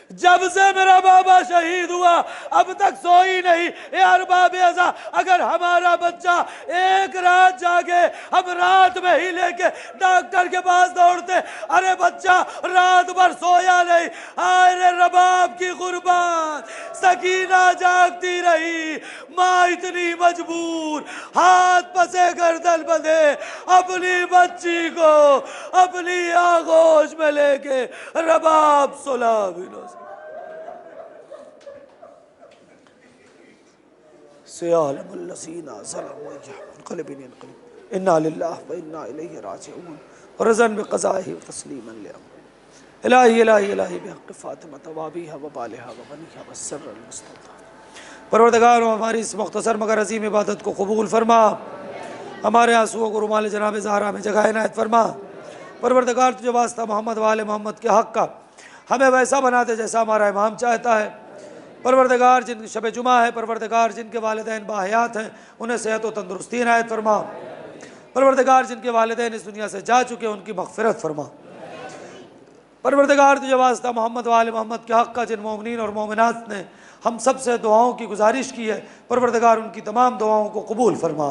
जब से मेरा बाबा शहीद हुआ अब तक सोई नहीं। यार बाबे अज़ा, अगर हमारा बच्चा एक रात जागे, हम रात में ही लेके डॉक्टर के पास दौड़ते, अरे बच्चा रात भर सोया नहीं, अरे रबाब की कुर्बान। सकीना जागती रही, माँ इतनी मजबूर, हाथ पसे गर्दन बंधे, अपनी बच्ची को अपनी आगोश में लेके रबाब सुला बिनो इन्ना लिल्लाहि व इन्ना इलैहि राजिऊन रज़न बिक़ज़ाइहि व तस्लीमन लिअम्रिही इलाही इलाही इलाही बिहक़्क़ि फ़ातिमा तवाबीहा व बालिहा व बनीहा व सर्रल मुस्तफ़ा। परवरदिगार, हमारी इस मुख्तसर मगर अज़ीम इबादत को कबूल फरमा, हमारे आंसुओं को रुमाल जनाब ज़हरा में जगह इनायत फरमा। परवरदिगार, तुझे वास्ता मोहम्मद वाले मोहम्मद के हक़ का हमें वैसा बना दे जैसा हमारा इमाम चाहता है। परवरदिगार, जिनकी शब जुमा है, परवरदिगार जिनके वालिदैन बाहयात हैं, उन्हें सेहत व तंदुरुस्ती इनायत फरमा। परवरदिगार, जिनके वालिदैन इस दुनिया से जा चुके उनकी मग़फ़िरत फरमा। परवरदिगार, तुझे वास्ता मोहम्मद वाले मोहम्मद के हक़ का जिन मोमिनीन और मोमिनात ने हम सब से दुआओं की गुजारिश की है, परवरदिगार उनकी तमाम दुआओं को कबूल फरमा।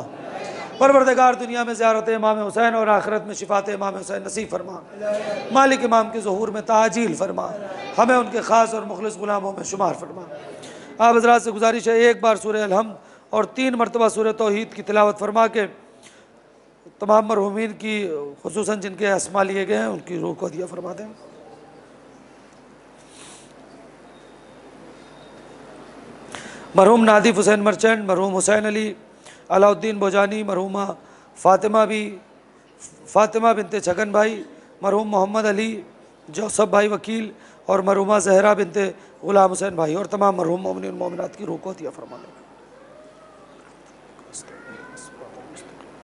परवरदिगार, दुनिया में ज़ियारत इमाम हुसैन और आखिरत में शिफ़ात इमाम हुसैन नसीब फरमा। मालिक इमाम के ज़ुहूर में ताजील फरमा, हमें उनके ख़ास और मुखलिस गुलामों में शुमार फरमा। आप हज़रात से गुजारिश है, एक बार सूरह अल-हम्द और 3 मरतबा सूरह तौहीद की तिलावत फरमा के तमाम मरहूमीन की, खुसूसन जिनके अस्मा लिए गए हैं, उनकी रूह को दिया फरमा दें। मरहूम नादिफ हुसैन मर्चेंट, मरहूम हुसैन अली अलाउद्दीन बोजानी, मरहूमा फ़ातिमा बिनते छगन भाई, मरहूम मोहम्मद अली जोसफ भाई वकील और मरहूमा ज़हरा बिनते ग़ुलाम हुसैन भाई और तमाम मरहूम मोमिनीन मोमिनात की रूह को दिया फरमा दें।